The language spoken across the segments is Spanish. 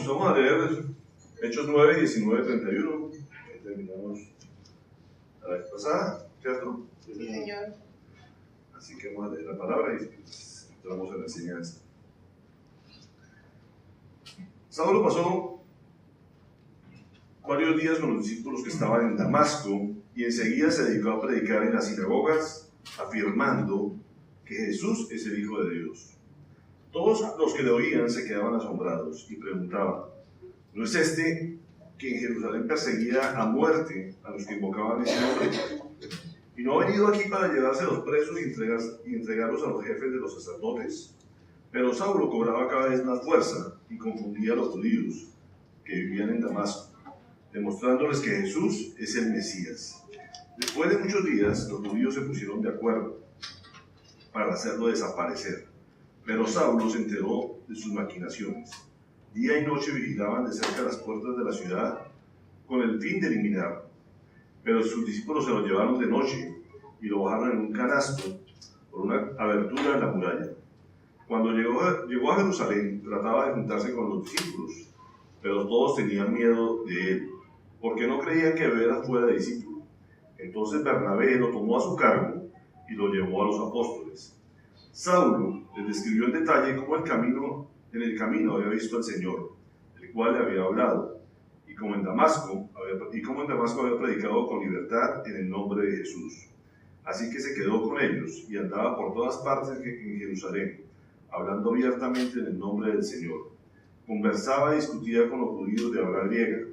vamos a leer Hechos 9, 19, 31. Ahí terminamos la vez pasada, ¿cierto? Sí, Señor. Así que vamos a leer la palabra y entramos en la enseñanza. Saulo pasó varios días con los discípulos que estaban en Damasco y enseguida se dedicó a predicar en las sinagogas, afirmando que Jesús es el Hijo de Dios. Todos los que le oían se quedaban asombrados y preguntaban: ¿no es este que en Jerusalén perseguía a muerte a los que invocaban ese nombre? ¿Y no ha venido aquí para llevarse a los presos y entregarlos a los jefes de los sacerdotes? Pero Saulo cobraba cada vez más fuerza y confundía a los judíos que vivían en Damasco, demostrándoles que Jesús es el Mesías. Después de muchos días, los judíos se pusieron de acuerdo para hacerlo desaparecer, pero Saulo se enteró de sus maquinaciones. Día y noche vigilaban de cerca las puertas de la ciudad con el fin de eliminarlo. Pero sus discípulos se lo llevaron de noche y lo bajaron en un canasto por una abertura en la muralla. Cuando llegó a Jerusalén, trataba de juntarse con los discípulos, pero todos tenían miedo de él, porque no creían que Vera fuera discípulo. Entonces Bernabé lo tomó a su cargo y lo llevó a los apóstoles. Saulo les describió en detalle cómo en el camino había visto al Señor, el cual le había hablado, y cómo en Damasco había predicado con libertad en el nombre de Jesús. Así que se quedó con ellos y andaba por todas partes en Jerusalén, hablando abiertamente en el nombre del Señor. Conversaba y discutía con los judíos de habla griega,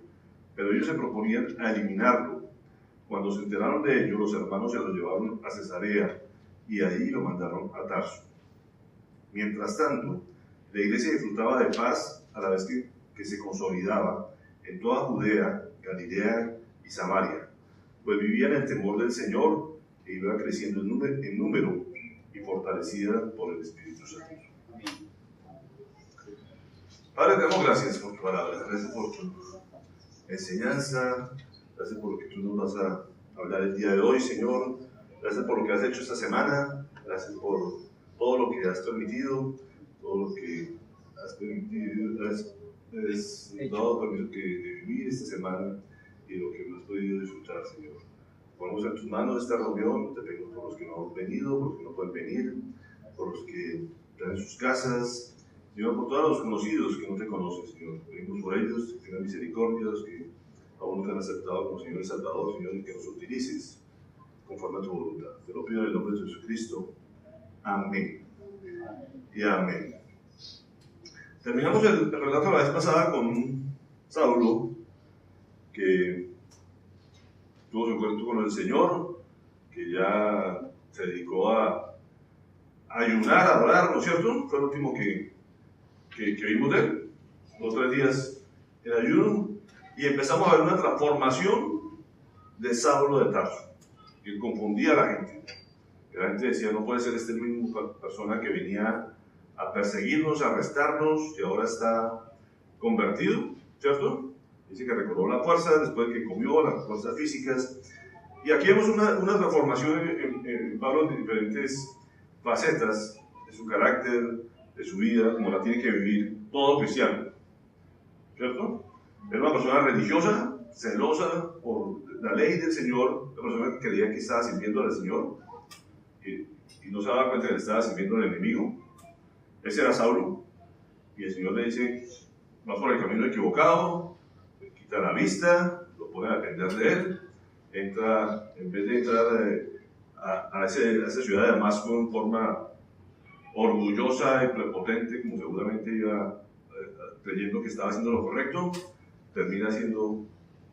pero ellos se proponían a eliminarlo. Cuando se enteraron de ello, los hermanos se lo llevaron a Cesarea y ahí lo mandaron a Tarso. Mientras tanto, la iglesia disfrutaba de paz a la vez que se consolidaba en toda Judea, Galilea y Samaria, pues vivía en el temor del Señor e iba creciendo en número y fortalecida por el Espíritu Santo. Padre, te damos gracias por tu palabra, gracias por tu enseñanza, gracias por lo que tú nos vas a hablar el día de hoy, Señor. Gracias por lo que has hecho esta semana, gracias por todo lo que has permitido, todo lo que has permitido, has dado permiso de vivir esta semana y lo que hemos podido disfrutar, Señor. Ponemos en tus manos esta reunión, te pedimos por los que no han venido, por los que no pueden venir, por los que están en sus casas, Señor, por todos los conocidos que no te conocen, Señor. Pedimos por ellos, que tengan misericordia, los que aún no te han aceptado como Señor y Salvador, Señor, y que nos utilices conforme a tu voluntad. Te lo pido en el nombre de Jesucristo. Amén. Y amén. Terminamos el relato la vez pasada con Saulo, que tuvo su encuentro con el Señor, que ya se dedicó a ayunar, a adorar, ¿no es cierto? Fue el último que vimos de él, 2 o 3 días en ayuno, y empezamos a ver una transformación de Saulo de Tarso, que confundía a la gente. La gente decía: no puede ser este mismo persona que venía a perseguirnos, a arrestarnos, y ahora está convertido, ¿cierto? Dice que recobró la fuerza después de que comió las fuerzas físicas. Y aquí vemos una transformación en Pablo en diferentes facetas de su carácter, de su vida, como la tiene que vivir todo cristiano, ¿cierto? Era una persona religiosa, celosa por la ley del Señor, una persona que creía que estaba sirviendo al Señor y no se daba cuenta que le estaba sirviendo al enemigo. Ese era Saulo, y el Señor le dice: vas por el camino equivocado, le quita la vista, lo pone a depender de él, entra, en vez de entrar a esa ciudad de Damasco en forma orgullosa y prepotente, como seguramente iba creyendo que estaba haciendo lo correcto, termina siendo,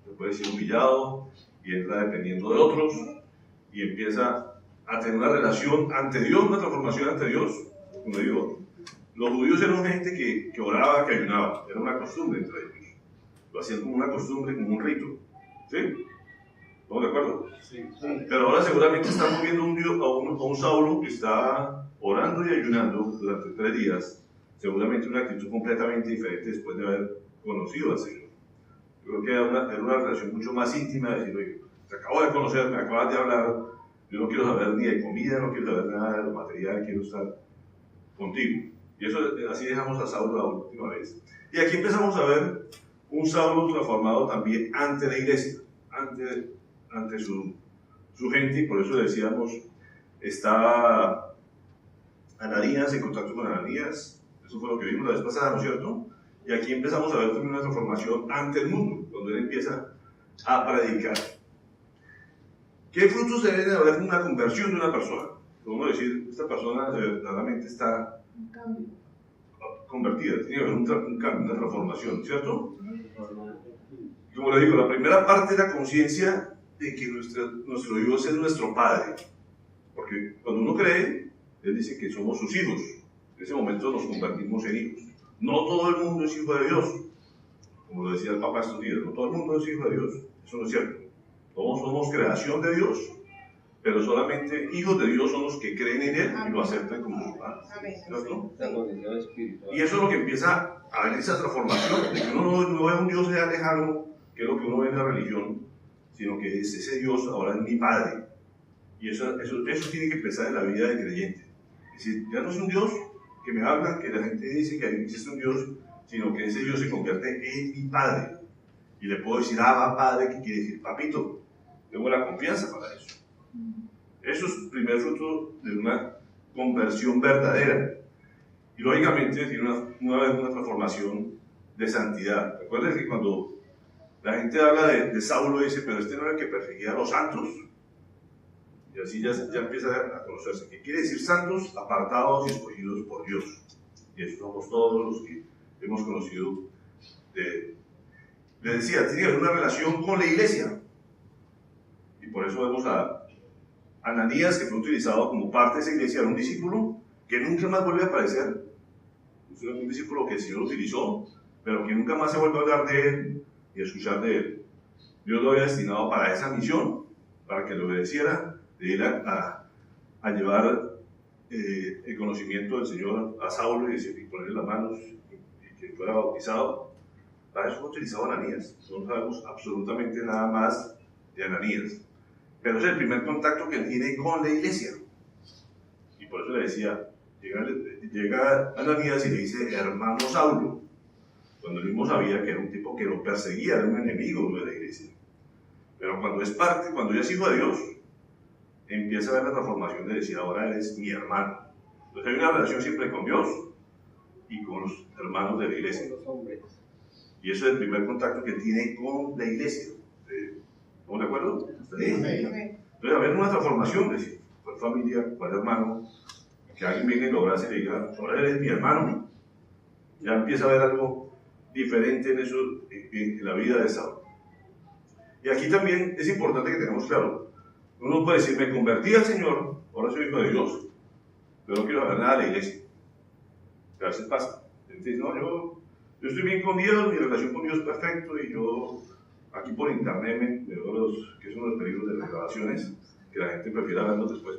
después de ser humillado, y entra dependiendo de otros, y empieza a tener una relación ante Dios, una transformación ante Dios. Como digo, los judíos eran gente que oraba, que ayunaba, era una costumbre entre ellos, lo hacían como una costumbre, como un rito, ¿sí? ¿Estamos de acuerdo? Sí. Pero ahora seguramente estamos viendo a un Saulo que está orando y ayunando durante 3 días, seguramente una actitud completamente diferente después de haber conocido al Señor. Yo creo que era una relación mucho más íntima, de decir: oye, te acabo de conocer, me acabas de hablar, yo no quiero saber ni de comida, no quiero saber nada de lo material, quiero estar contigo. Y eso, así dejamos a Saulo la última vez. Y aquí empezamos a ver un Saulo transformado también ante la iglesia, ante su gente, y por eso decíamos, estaba Ananías en contacto con Ananías, eso fue lo que vimos la vez pasada, ¿no es cierto? Y aquí empezamos a ver también una transformación ante el mundo, donde él empieza a predicar. ¿Qué frutos deben de haber en una conversión de una persona? Podemos decir, esta persona verdaderamente está convertida, tiene que haber un cambio, una transformación, ¿cierto? Como le digo, la primera parte es la conciencia de que nuestro Dios es nuestro Padre. Porque cuando uno cree, Él dice que somos sus hijos. En ese momento nos convertimos en hijos. No todo el mundo es hijo de Dios. Como lo decía el Papa estos días, no todo el mundo es hijo de Dios. Eso no es cierto. Todos somos creación de Dios, pero solamente hijos de Dios son los que creen en Él y lo aceptan como su Padre. ¿Cierto? Y eso es lo que empieza a ver esa transformación, de que uno no ve un Dios ya lejano, que es lo que uno ve en la religión, sino que ese Dios ahora es mi Padre. Y eso tiene que empezar en la vida del creyente. Es decir, ya no es un Dios que me habla, que la gente dice que existe un Dios, sino que ese Dios se convierte en mi Padre. Y le puedo decir, va Padre, que quiere decir papito. Tengo la confianza para eso. Eso es el primer fruto de una conversión verdadera. Y lógicamente tiene una transformación de santidad. Recuerden que cuando la gente habla de Saulo, dice, pero este no era el que perseguía a los santos. Y así ya empieza a conocerse. ¿Qué quiere decir santos? Apartados y escogidos por Dios. Y eso somos todos los que hemos conocido de... Le decía, tiene que haber una relación con la iglesia. Y por eso vemos a Ananías, que fue utilizado como parte de esa iglesia, era un discípulo que nunca más vuelve a aparecer. Es un discípulo que el Señor utilizó, pero que nunca más se vuelve a hablar de él y a escuchar de él. Dios lo había destinado para esa misión, para que le obedeciera, de ir a llevar el conocimiento del Señor a Saulo y ponerle las manos y que fuera bautizado. Para eso fue utilizado Ananías. No sabemos absolutamente nada más de Ananías. Pero es el primer contacto que él tiene con la iglesia. Y por eso le decía, llega Ananías y le dice, hermano Saulo. Cuando él mismo sabía que era un tipo que lo perseguía, era un enemigo de la iglesia. Pero cuando es parte, cuando ya es hijo de Dios, empieza a ver la transformación de decir, ahora él es mi hermano. Entonces hay una relación siempre con Dios y con los hermanos de la iglesia. Y eso es el primer contacto que tiene con la iglesia. ¿Estamos de acuerdo? ¿Sí? Entonces, a ver una transformación, decir, cuál familia, cuál hermano, que alguien venga y lo abrace y le diga, ahora él es mi hermano. Ya empieza a ver algo diferente en eso, en la vida de Saulo. Y aquí también es importante que tengamos claro, uno puede decir, me convertí al Señor, ahora soy hijo de Dios, pero no quiero saber nada de la iglesia. Que a veces pasa. Entonces, no, yo estoy bien con Dios, mi relación con Dios es perfecto, y yo aquí por internet me veo que son los peligros de las grabaciones, que la gente prefiere verlos después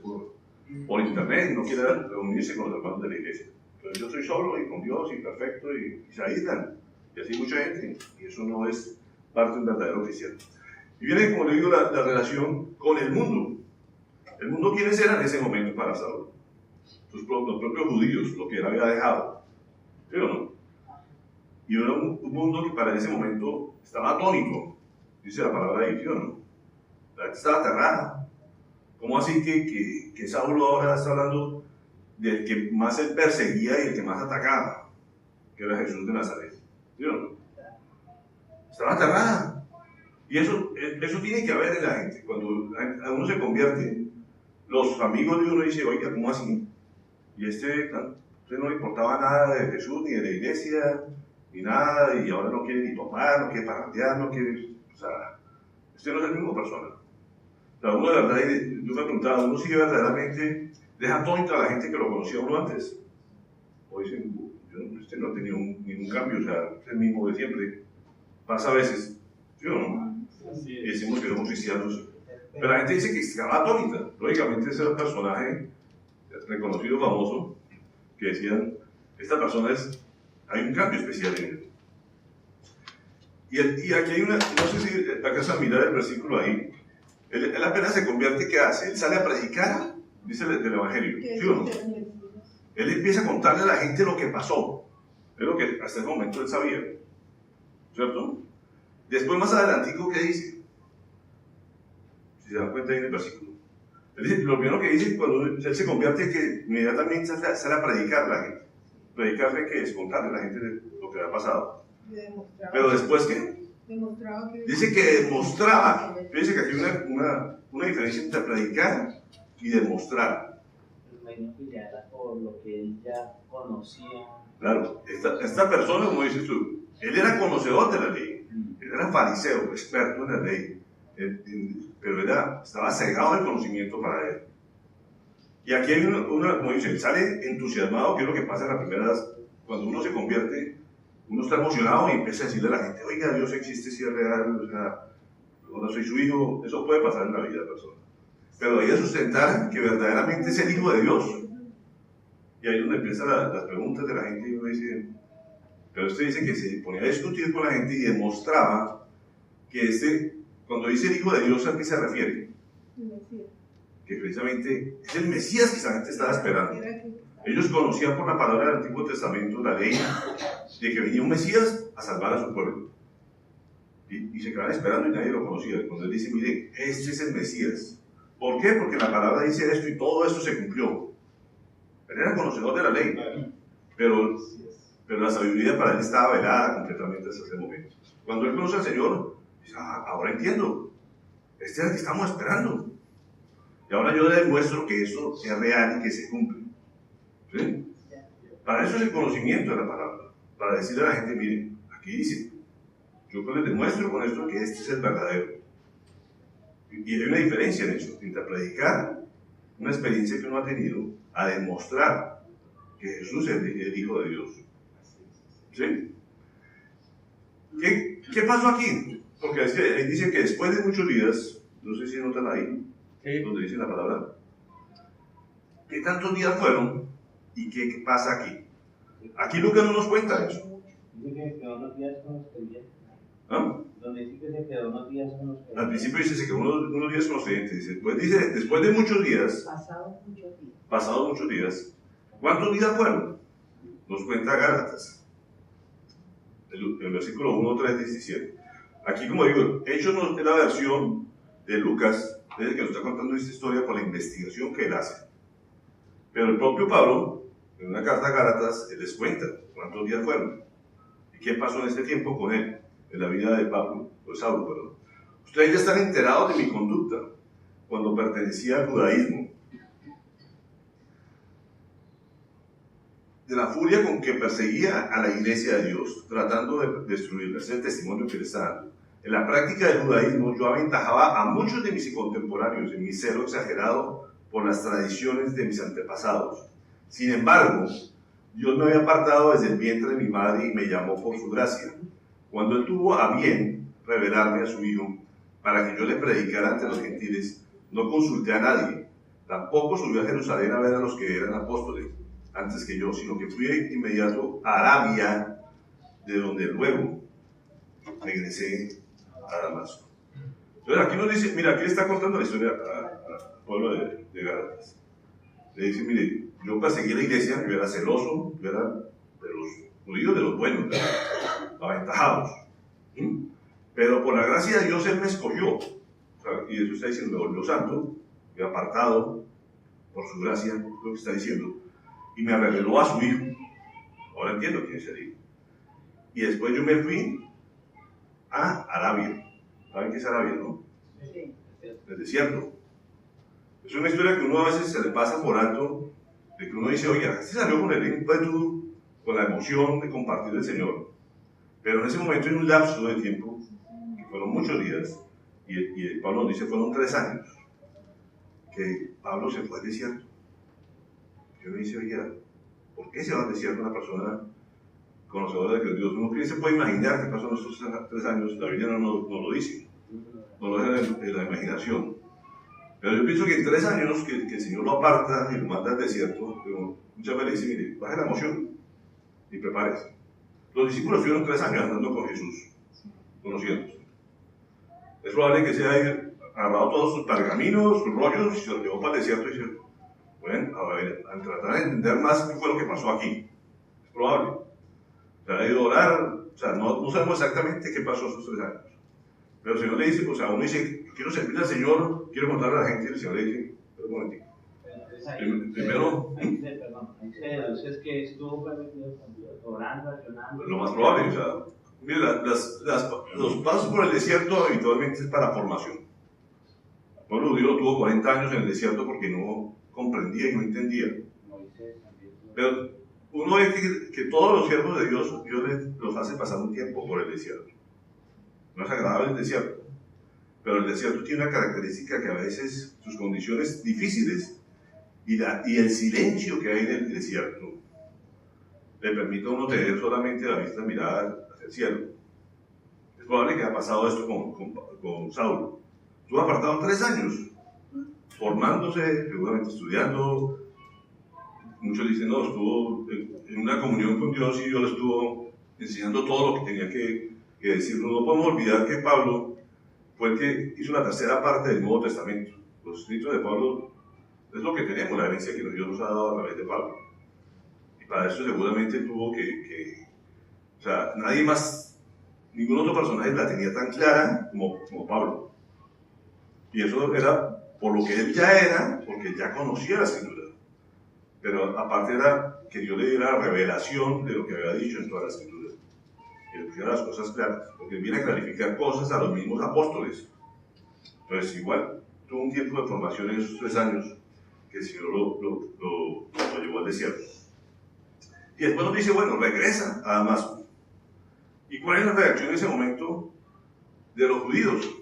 por internet, no quiere reunirse con los hermanos de la iglesia. Entonces yo estoy solo y con Dios y perfecto, y se aíslan. Y así mucha gente, y eso no es parte de un verdadero cristiano. Y viene, como le digo, la relación con el mundo. ¿El mundo quiénes eran en ese momento para Saulo? Los propios judíos, lo que él había dejado. ¿Sí o no? Y era un mundo que para ese momento estaba atónito, dice la palabra ahí, ¿sí o no? La gente estaba aterrada. ¿Cómo así que Saulo ahora está hablando del que más él perseguía y el que más atacaba? Que era Jesús de Nazaret. ¿Sí o no? Estaba aterrada. Y eso tiene que haber en la gente. Cuando a uno se convierte, los amigos de uno dicen, oiga, ¿cómo así? Y usted no le importaba nada de Jesús, ni de la iglesia, ni nada, y ahora no quiere ni tomar, no quiere parrandear, no quiere... O sea, usted no es la misma persona. O sea, uno de verdad, yo me preguntaba, uno sigue verdaderamente, deja atónita a la gente que lo conocía uno antes. O dicen, usted no ha tenido ningún cambio, o sea, es el mismo de siempre. Pasa a veces, ¿sí o no? Y decimos que somos cristianos. Pero la gente dice que estaba atónita. Lógicamente ese era un personaje reconocido, famoso, que decían, esta persona hay un cambio especial en él. Y aquí hay una, no sé si alcanzan a mirar el versículo ahí, él apenas se convierte, ¿qué hace? Él sale a predicar, dice del Evangelio, ¿sí o no? Él empieza a contarle a la gente lo que pasó. Es lo que hasta el momento él sabía. ¿Cierto? Después, más adelantico, ¿qué dice? Si se dan cuenta ahí en el versículo. Él dice, lo primero que dice cuando él se convierte es que inmediatamente sale a predicar a la gente. Predicarle que es contarle a la gente lo que había pasado. Pero después, ¿qué? Dice que demostraba. Dice que aquí hay una diferencia entre predicar y demostrar. Imagino que ya era por lo que él ya conocía. Claro, esta persona, como dices tú, él era conocedor de la ley. Él era fariseo, experto en la ley. Pero estaba cegado del conocimiento para él. Y aquí hay como dice, él sale entusiasmado, que es lo que pasa en las primeras, cuando uno se convierte, uno está emocionado y empieza a decirle a la gente, oiga, Dios existe, si es real, o sea, ahora soy su hijo. Eso puede pasar en la vida de la persona. Pero ahí a sustentar que verdaderamente es el hijo de Dios. Y ahí es donde empiezan las preguntas de la gente y uno dice, pero usted dice que se ponía a discutir con la gente y demostraba que cuando dice el hijo de Dios, ¿a qué se refiere? Que precisamente es el Mesías que esa gente estaba esperando. Ellos conocían por la palabra del Antiguo Testamento la ley de que venía un Mesías a salvar a su pueblo. Y se quedaban esperando y nadie lo conocía. Cuando él dice, mire, este es el Mesías. ¿Por qué? Porque la palabra dice esto y todo esto se cumplió. Él era conocedor de la ley, pero la sabiduría para él estaba velada completamente hasta ese momento. Cuando él conoce al Señor, dice, ahora entiendo. Este es el que estamos esperando. Y ahora yo le demuestro que eso es real y que se cumple. ¿Sí? Para eso es el conocimiento de la palabra. Para decirle a la gente, miren, aquí dice, yo les demuestro con esto que este es el verdadero. Y hay una diferencia en eso, entre predicar una experiencia que uno ha tenido, a demostrar que Jesús es el Hijo de Dios. ¿Sí? ¿Qué pasó aquí? Porque él dice que después de muchos días, no sé si notan ahí, donde dice la palabra, ¿qué tantos días fueron y qué pasa aquí? Aquí Lucas no nos cuenta eso. Dice que se quedó unos días con los creyentes. ¿Ah? Donde dice que se quedó unos días con los creyentes. Al principio dice que se quedó unos días con los creyentes. Dice, después de muchos días, pasados muchos días, ¿cuántos días fueron? Nos cuenta Gálatas, el versículo 1, 3, 17. Aquí, como digo, Hechos no es la versión de Lucas, desde que nos está contando esta historia por la investigación que él hace. Pero el propio Pablo, en una carta a Gálatas, él les cuenta cuántos días fueron y qué pasó en este tiempo con él, en la vida de Saulo, perdón. Ustedes ya están enterados de mi conducta cuando pertenecía al judaísmo, de la furia con que perseguía a la iglesia de Dios, tratando de destruirla. Ese es el testimonio que les está dando. En la práctica del judaísmo yo aventajaba a muchos de mis contemporáneos en mi celo exagerado por las tradiciones de mis antepasados. Sin embargo, Dios me había apartado desde el vientre de mi madre y me llamó por su gracia. Cuando él tuvo a bien revelarme a su Hijo para que yo le predicara ante los gentiles, no consulté a nadie, tampoco subí a Jerusalén a ver a los que eran apóstoles antes que yo, sino que fui de inmediato a Arabia, de donde luego regresé a Damasco. Entonces aquí nos dice, mira, aquí le está contando la historia al pueblo de Gálatas. Le dice, mire, yo perseguí a la iglesia, yo era celoso, yo era de los judíos, de los buenos, de los aventajados. Pero por la gracia de Dios Él me escogió. O sea, y eso está diciendo, me volvió santo, me apartado por su gracia, lo que está diciendo, y me reveló a su Hijo. Ahora entiendo quién es el Hijo. Y después yo me fui a Arabia. ¿Saben qué es Arabia, no? Sí. El desierto. Es una historia que uno a veces se le pasa por alto, de que uno dice, oye, este salió con el ímpetu, con la emoción de compartir el Señor. Pero en ese momento, en un lapso de tiempo, que fueron muchos días, y Pablo nos dice, fueron 3 años, que Pablo se fue al desierto. Yo me dice, oye, ¿por qué se va al desierto una persona conocedora de que Dios? Uno que se puede imaginar que pasó en estos 3 años, la Biblia no lo dice, no lo deja en la imaginación. Pero yo pienso que en 3 años que el Señor lo aparta y lo manda al desierto, pero muchas veces le dice, mire, baje la emoción y prepárese. Los discípulos fueron 3 años andando con Jesús, conociéndose. Es probable que se haya agarrado todos sus pergaminos, sus rollos, y se los llevó para el desierto y dice, bueno, a tratar de entender más qué fue lo que pasó aquí. Es probable. O sea, ha ido a orar, o sea, no sabemos exactamente qué pasó esos 3 años. Pero el Señor le dice, o sea, uno dice, quiero servir al Señor, quiero contarle a la gente, y el Señor le dice, pero un momentito. Primero, es que estuvo permitido con Dios, orando, ayunando. Lo más probable, o sea, mire, los pasos por el desierto habitualmente es para formación. El pueblo judío tuvo 40 años en el desierto porque no comprendía y no entendía. Pero uno ve que todos los siervos de Dios los hace pasar un tiempo por el desierto. No es agradable el desierto, pero el desierto tiene una característica que a veces sus condiciones difíciles y el silencio que hay en el desierto le permite a uno tener solamente la vista mirada hacia el cielo. Es probable que haya pasado esto con Saulo. Estuvo apartado 3 años, formándose, seguramente estudiando. Muchos dicen, no, estuvo en una comunión con Dios y Dios le estuvo enseñando todo lo que tenía que decir. No podemos olvidar que Pablo fue el que hizo la tercera parte del Nuevo Testamento. Los escritos de Pablo es lo que tenemos, la herencia que Dios nos ha dado a través de Pablo. Y para eso seguramente tuvo o sea, nadie más, ningún otro personaje la tenía tan clara como Pablo. Y eso era por lo que él ya era, porque ya conocía la Escritura. Pero aparte era que Dios le diera la revelación de lo que había dicho en toda la Escritura. Y le pusiera las cosas claras, porque él viene a clarificar cosas a los mismos apóstoles. Entonces, igual, tuvo un tiempo de formación en esos 3 años que el Señor lo llevó al desierto. Y después nos dice, bueno, regresa a Damasco. ¿Y cuál es la reacción en ese momento de los judíos?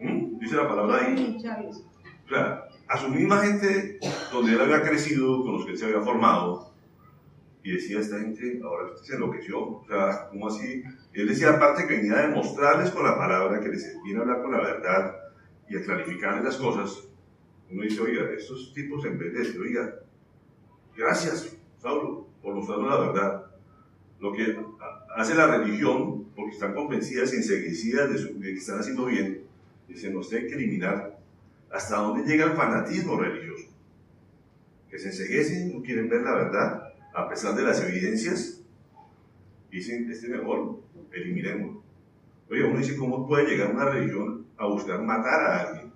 Dice la palabra ahí. O sea, a su misma gente donde él había crecido, con los que él se había formado, y decía, esta gente ahora se enloqueció. O sea, ¿cómo así? Y él decía, aparte que venía a demostrarles con la palabra, que les viene a hablar con la verdad y a clarificarles las cosas. Uno dice, oiga, estos tipos en vez de decir, oiga, gracias, Saulo, por mostrarnos la verdad. Lo que hace la religión, porque están convencidas y enseguecidas de que están haciendo bien, dicen, nos tienen que eliminar. ¿Hasta dónde llega el fanatismo religioso? Que se enseguecen, no quieren ver la verdad, a pesar de las evidencias. Dicen, mejor, eliminémoslo. Oye, uno dice, ¿cómo puede llegar una religión a buscar matar a alguien?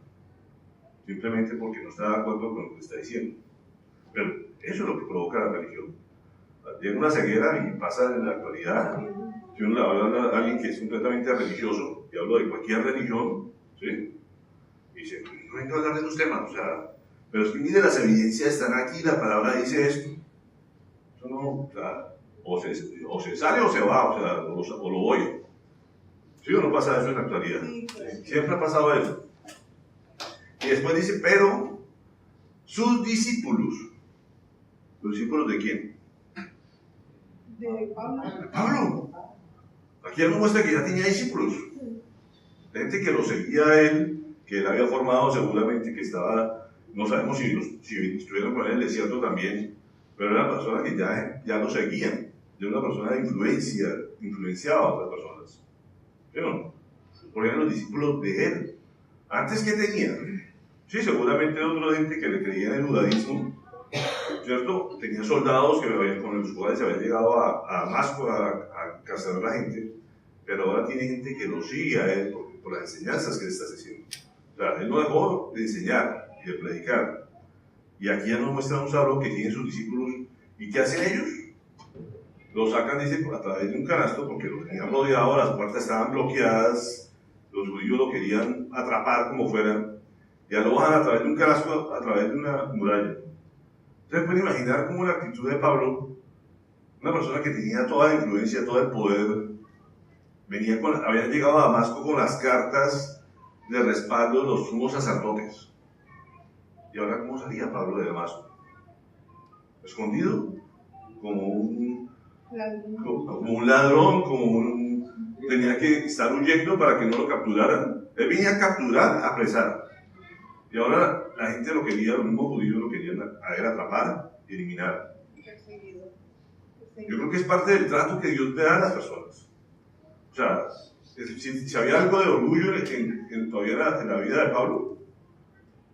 Simplemente porque no está de acuerdo con lo que está diciendo. Pero eso es lo que provoca la religión. Llega una ceguera y pasa en la actualidad. Si uno le habla a alguien que es completamente religioso, y hablo de cualquier religión, ¿sí? Y dice, no hay que hablar de esos temas, o sea, pero es que mire, las evidencias están aquí, la palabra dice esto. Eso no, o sea, o se sale o se va, o sea, o lo oye. ¿Sí o no pasa eso en la actualidad? Sí. Siempre ha pasado eso. Y después dice, pero sus discípulos. ¿Los discípulos de quién? De Pablo. De Pablo. Aquí él nos muestra que ya tenía discípulos. Gente que lo seguía a él, que él había formado seguramente, que estaba, no sabemos si estuvieron con él en el desierto también, pero era una persona que ya lo seguían. Era una persona de influencia, influenciaba a otras personas. ¿Pero? Porque eran los discípulos de él. ¿Antes qué tenían? Sí, seguramente otra gente que le creía en el judaísmo, ¿cierto? Tenía soldados con los cuales se había llegado a Damasco a cazar a la gente, pero ahora tiene gente que lo sigue a él por las enseñanzas que le está haciendo. O sea, él no dejó de enseñar y de predicar. Y aquí ya nos muestra un Saulo que tiene sus discípulos. ¿Y qué hacen ellos? Lo sacan, dice, a través de un canasto, porque lo tenían rodeado, las puertas estaban bloqueadas, los judíos lo querían atrapar como fuera. Ya lo bajan a través de un canasto, a través de una muralla. Ustedes pueden imaginar cómo la actitud de Pablo, una persona que tenía toda la influencia, todo el poder, había llegado a Damasco con las cartas de respaldo de los sumos sacerdotes. ¿Y ahora cómo salía Pablo de Damasco? Escondido, como un ladrón, tenía que estar huyendo para que no lo capturaran. Él venía a capturar, a apresar. Y ahora la gente lo quería, los mismos judíos lo querían atrapar, eliminar. Yo creo que es parte del trato que Dios le da a las personas. O sea, si había algo de orgullo todavía en la vida de Pablo,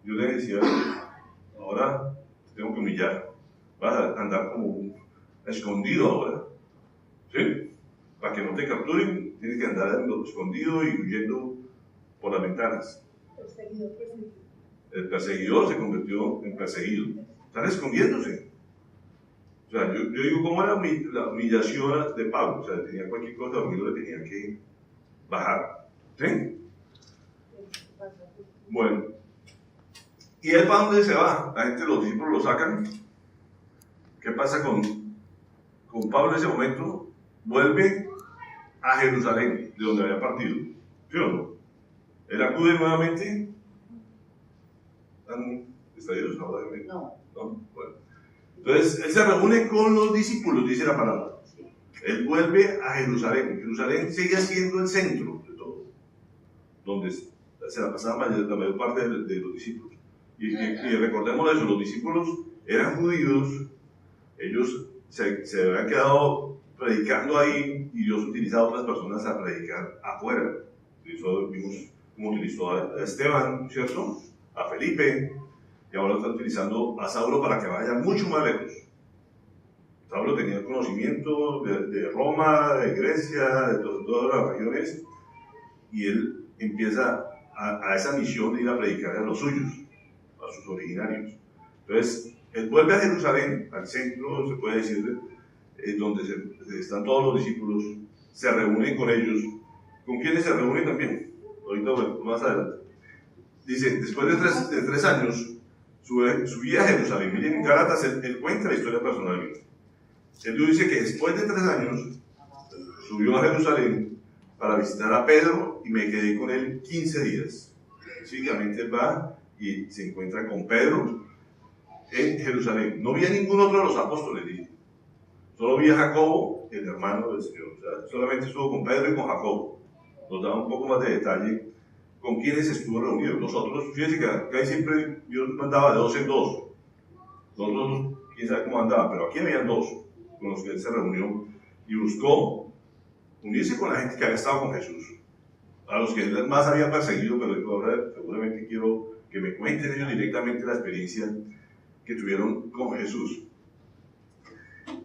Dios le decía, no, ahora te tengo que humillar. Vas a andar como escondido ahora. ¿Sí? Para que no te capturen, tienes que andar escondido y huyendo por las ventanas. Perseguido. El perseguidor se convirtió en perseguido. Están escondiéndose. O sea, yo digo, ¿cómo era la humillación de Pablo? O sea, tenía cualquier cosa dormido, le tenía que bajar. ¿Sí? Bueno. ¿Y él para dónde se va? La gente, los discípulos lo sacan. ¿Qué pasa con Pablo en ese momento? Vuelve a Jerusalén, de donde había partido. ¿Sí o no? Él acude nuevamente. ¿Están distraídos ahora? No. ¿No? Bueno. Entonces, él se reúne con los discípulos, dice la palabra. Él vuelve a Jerusalén. Jerusalén sigue siendo el centro de todo, donde se la pasaba la mayor parte de los discípulos. Y recordemos eso, los discípulos eran judíos, ellos se habían quedado predicando ahí y Dios utilizaba a otras personas a predicar afuera. Vimos cómo utilizó a Esteban, ¿cierto? A Felipe, y ahora está utilizando a Saulo para que vaya mucho más lejos. Saulo tenía conocimiento de Roma, de Grecia, de todas las regiones, y él empieza a esa misión de ir a predicar a los suyos, a sus originarios. Entonces, él vuelve a Jerusalén, al centro, se puede decir, donde están todos los discípulos, se reúnen con ellos. ¿Con quiénes se reúnen también? Ahorita, bueno, más adelante. Dice, después de tres años, subía a Jerusalén. Miren, en Gálatas él cuenta la historia personalmente. Él dice que después de 3 años, subió a Jerusalén para visitar a Pedro y me quedé con él 15 días. Físicamente él va y se encuentra con Pedro en Jerusalén. No vi a ningún otro de los apóstoles, dice. Solo vi a Jacobo, el hermano del Señor. O sea, solamente estuvo con Pedro y con Jacobo. Nos da un poco más de detalle con quienes estuvo reunido. Nosotros, fíjense que acá siempre Dios mandaba de 2 en 2. Nosotros, quién sabe cómo andaba, pero aquí habían 2 con los que él se reunió y buscó unirse con la gente que había estado con Jesús. A los que él más había perseguido, pero ahora seguramente quiero que me cuenten ellos directamente la experiencia que tuvieron con Jesús.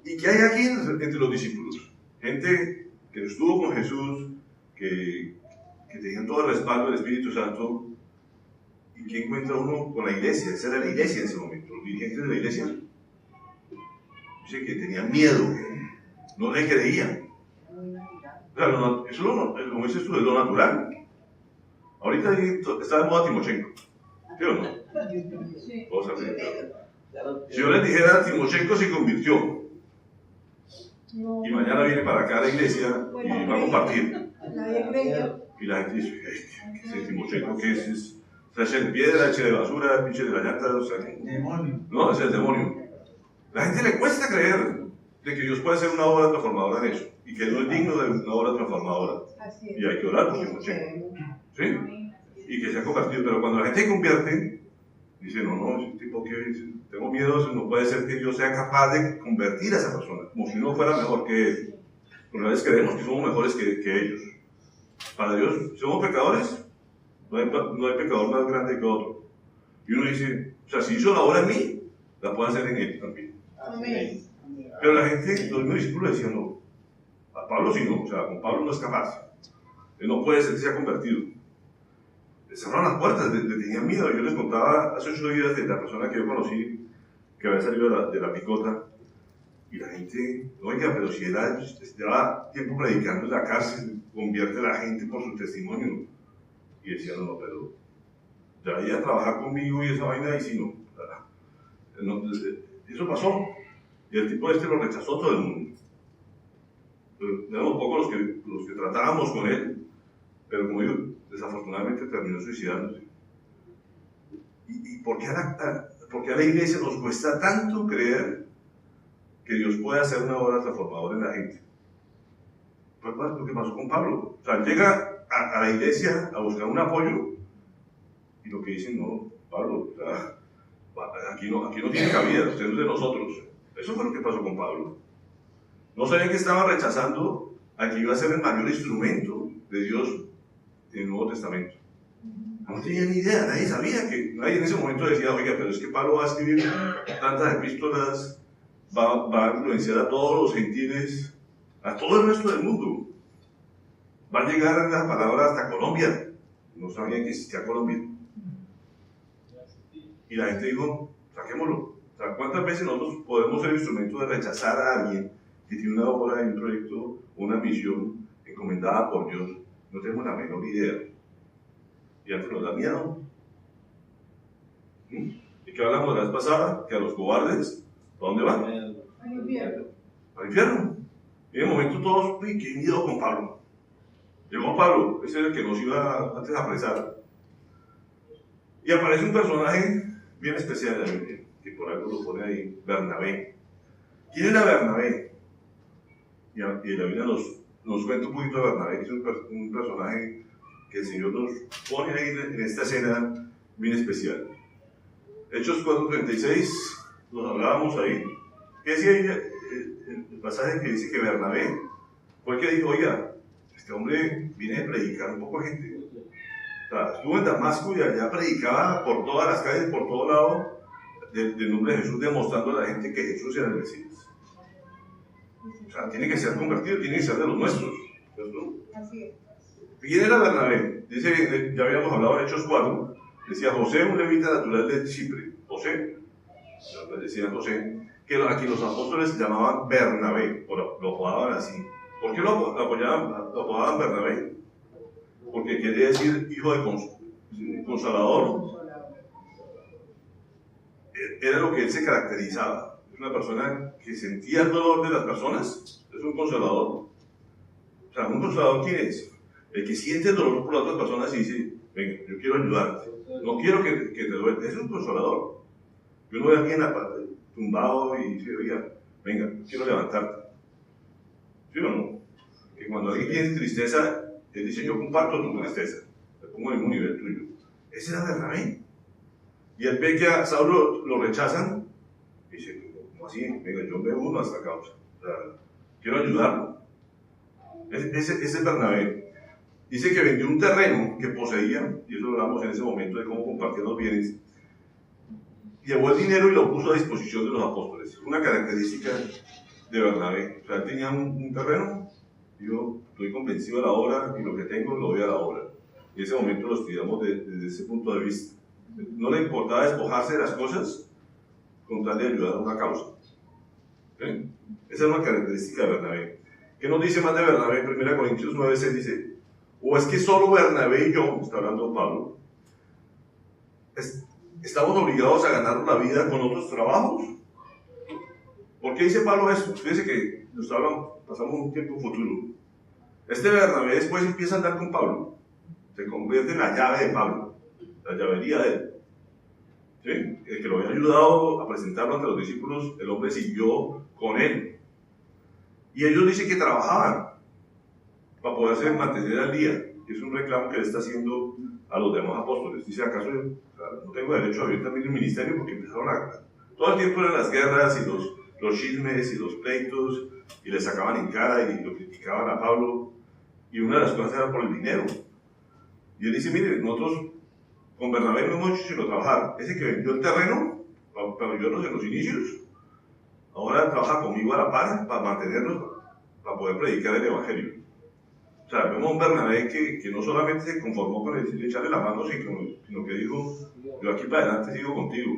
¿Y qué hay aquí entre los discípulos? Gente que estuvo con Jesús, que tenían todo el respaldo del Espíritu Santo. ¿Y qué encuentra uno con la iglesia? Esa era la iglesia en ese momento. Los dirigentes de la iglesia dice que tenían miedo, no le creían. O sea, eso como dices tú, es lo natural. Ahorita está de moda Timochenko, ¿sí o no? Sí. Vamos a ver. Si yo les dijera, Timochenko se convirtió No. y mañana viene para acá a la iglesia y va a compartir. Nadie creyó. Y la gente dice, ¿qué es Timochenko? ¿Qué es? O sea, eche de piedra, eche de basura, pinche de la llanta, o sea, Demonio. no, es el demonio. La gente le cuesta creer de que Dios puede hacer una obra transformadora en eso y que no es digno de una obra transformadora. Así es. Y hay que orar por Timochenko, ¿sí? Y que se ha convertido. Pero cuando la gente se convierte, dice, no, ese tipo que tengo miedo, no puede ser que Dios sea capaz de convertir a esa persona, como si uno fuera mejor que él. Porque a veces creemos que somos mejores que ellos. Para Dios, somos pecadores, no hay pecador más grande que otro. Y uno dice, o sea, si hizo la obra en mí, la puede hacer en él también. Amén. Pero la gente, los mismos discípulos decían, no, a Pablo sí no, o sea, con Pablo no es capaz. Él no puede ser que se ha convertido. Le cerraron las puertas, le tenían miedo. Yo les contaba hace 8 días de la persona que yo conocí, que había salido de la picota, y la gente, oiga, pero si él lleva tiempo predicando en la cárcel, convierte a la gente por su testimonio. Y decía, no, pero ya iba a trabajar conmigo y esa vaina, y si no, eso pasó. Y el tipo lo rechazó todo el mundo. Éramos pocos los que tratábamos con él, pero como digo, desafortunadamente terminó suicidándose. ¿Y por qué a la iglesia nos cuesta tanto creer que Dios puede hacer una obra transformadora en la gente? Pues lo que pasó con Pablo. O sea, llega a la iglesia a buscar un apoyo y lo que dicen, no, Pablo, o sea, aquí no tiene cabida, usted no es de nosotros. Eso fue lo que pasó con Pablo. No sabían que estaban rechazando a que iba a ser el mayor instrumento de Dios en el Nuevo Testamento. No tenía ni idea, nadie sabía que, nadie en ese momento decía, oiga, pero es que Pablo va a escribir tantas epístolas, va a influenciar a todos los gentiles, a todo el resto del mundo. Va a llegar la palabra hasta Colombia. No sabían que existía Colombia. Y la gente dijo, saquémoslo. O sea, ¿cuántas veces nosotros podemos ser instrumentos de rechazar a alguien que tiene una obra, un proyecto, una misión encomendada por Dios? No tenemos la menor idea. Y antes nos da miedo. ¿Y qué hablamos la vez pasada? Que a los cobardes, ¿a dónde van? Al infierno. Al infierno. Y en el momento todos, uy, qué miedo con Pablo. Llegó Pablo, ese es el que nos iba antes a apresar. Y aparece un personaje bien especial de la Biblia, que por algo lo pone ahí, Bernabé. ¿Quién era Bernabé? Y la Biblia nos cuenta un poquito de Bernabé, que es un personaje que el Señor nos pone ahí en esta escena bien especial. Hechos 4:36, nos hablábamos ahí. ¿Qué decía ahí el pasaje que dice que Bernabé fue el que dijo, oiga, este hombre viene a predicar un poco a gente? O sea, estuvo en Damasco y allá predicaba por todas las calles, por todo lado, del nombre de Jesús, demostrando a la gente que Jesús era el Mesías. O sea, tiene que ser convertido, tiene que ser de los nuestros. ¿Cierto? Así es. ¿Quién era Bernabé? Dice, ya habíamos hablado en Hechos 4, decía José, un levita natural de Chipre. José, decía José, que aquí los apóstoles se llamaban Bernabé, o lo apodaban así. ¿Por qué lo apodaban Bernabé? Porque quería decir hijo de consolador. Era lo que él se caracterizaba. Es una persona que sentía el dolor de las personas, es un consolador. O sea, ¿un consolador quién es? El que siente el dolor por las otras personas y dice, venga, yo quiero ayudarte, no quiero que te duele. Es un consolador. Yo no veo a alguien tumbado y dice, oiga, venga, quiero levantarte. ¿Sí o no? Que cuando alguien tiene tristeza, él dice, yo comparto tu tristeza, te pongo en un nivel tuyo. Ese era Bernabé. Y él ve que a Saulo lo rechazan, y dice, ¿cómo así? Venga, yo me uno a esta causa. O sea, quiero ayudarlo. Ese es Bernabé. Dice que vendió un terreno que poseía, y eso lo hablamos en ese momento de cómo compartir los bienes. Llevó el dinero y lo puso a disposición de los apóstoles. Una característica de Bernabé. O sea, él tenía un terreno, y yo estoy convencido de la obra, y lo que tengo lo doy a la obra. Y en ese momento lo estudiamos desde ese punto de vista. No le importaba despojarse de las cosas con tal de ayudar a una causa. ¿Sí? Esa es una característica de Bernabé. ¿Qué nos dice más de Bernabé? En 1 Corintios 9:6 dice, o es que solo Bernabé y yo, está hablando Pablo, estamos obligados a ganar la vida con otros trabajos. ¿Por qué dice Pablo esto? Fíjense que pasamos un tiempo futuro. Este Bernabé después empieza a andar con Pablo, se convierte en la llave de Pablo, la llavería de él. ¿Sí? El que lo había ayudado a presentarlo ante los discípulos, el hombre siguió con él. Y ellos dicen que trabajaban para poderse mantener al día. Es un reclamo que le está haciendo a los demás apóstoles. Dice, ¿acaso no tengo derecho a vivir también el ministerio? Porque empezaron todo el tiempo eran las guerras y los chismes y los pleitos, y le sacaban en cara y lo criticaban a Pablo. Y una de las cosas era por el dinero. Y él dice, mire, nosotros con Bernabé no hemos hecho sino trabajar. Ese que vendió el terreno para ayudarnos en los inicios, ahora trabaja conmigo a la par para mantenernos, para poder predicar el evangelio. O sea, vemos a un Bernabé que no solamente se conformó con echarle la mano, sino que dijo, yo aquí para adelante sigo contigo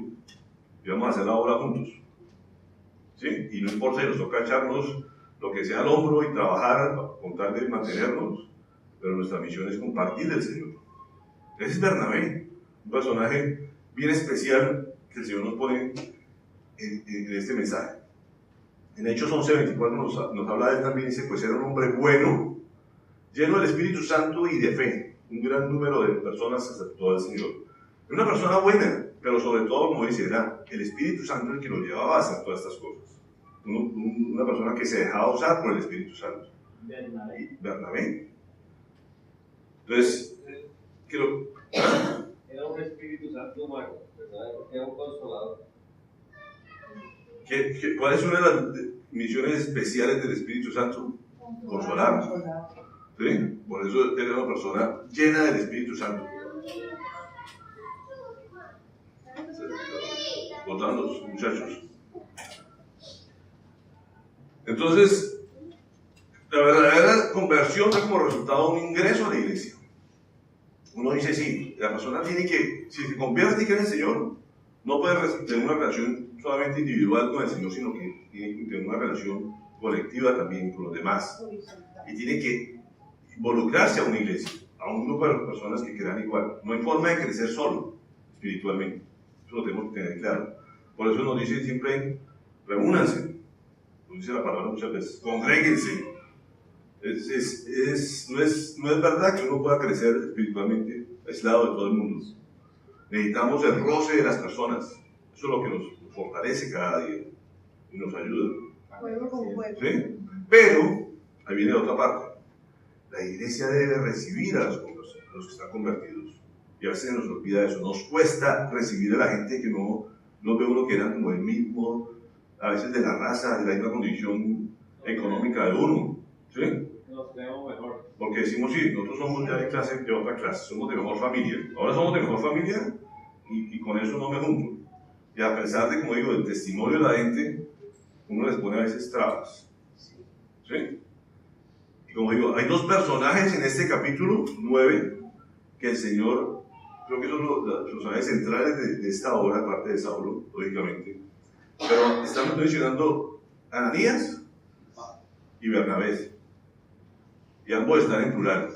y vamos a hacer la obra juntos. ¿Sí? Y no importa si nos toca echarnos lo que sea al hombro y trabajar con tal de mantenernos, pero nuestra misión es compartir el Señor. Ese es Bernabé, un personaje bien especial que el Señor nos pone en este mensaje. En Hechos 11:24 nos habla de él también, dice, pues era un hombre bueno, lleno del Espíritu Santo y de fe. Un gran número de personas aceptó al Señor. Una persona buena, pero sobre todo, como dice, era el Espíritu Santo el que lo llevaba a hacer todas estas cosas. Una persona que se dejaba usar por el Espíritu Santo. Bernabé. Entonces, era un Espíritu Santo humano, ¿verdad? Era un consolador. ¿Cuál es una de las misiones especiales del Espíritu Santo? Consolar. ¿Sí? Por eso era una persona llena del Espíritu Santo. votan los muchachos. Entonces, la verdadera conversión da como resultado un ingreso a la iglesia. Uno dice, sí, la persona tiene que, si se convierte y cree en el Señor, no puede tener una relación solamente individual con el Señor, sino que tiene que tener una relación colectiva también con los demás. Y tiene que involucrarse a una iglesia, a un grupo de personas que crean igual. No hay forma de crecer solo, espiritualmente. Eso lo tenemos que tener claro. Por eso nos dice siempre, reúnanse. Nos dice la palabra muchas veces, congréguense. No es verdad que uno pueda crecer espiritualmente aislado de todo el mundo. Necesitamos el roce de las personas. Eso es lo que nos fortalece cada día y nos ayuda. Juego con juego. ¿Sí? Pero, ahí viene la otra parte. La iglesia debe recibir a los que están convertidos. Y a veces nos olvida eso. Nos cuesta recibir a la gente que no ve uno que era como el mismo, a veces de la raza, de la misma condición económica de uno. ¿Sí? Nos creemos mejor. Porque decimos, sí, nosotros somos ya de otra clase, somos de mejor familia. Ahora somos de mejor familia y con eso no me junto. Y a pesar de, como digo, el testimonio de la gente, uno les pone a veces trabas. ¿Sí? Y como digo, hay dos personajes en este capítulo 9 que el Señor, creo que son los personajes centrales de esta obra, aparte de Saulo, lógicamente. Pero estamos mencionando a Ananías y Bernabé. Y ambos están en plural.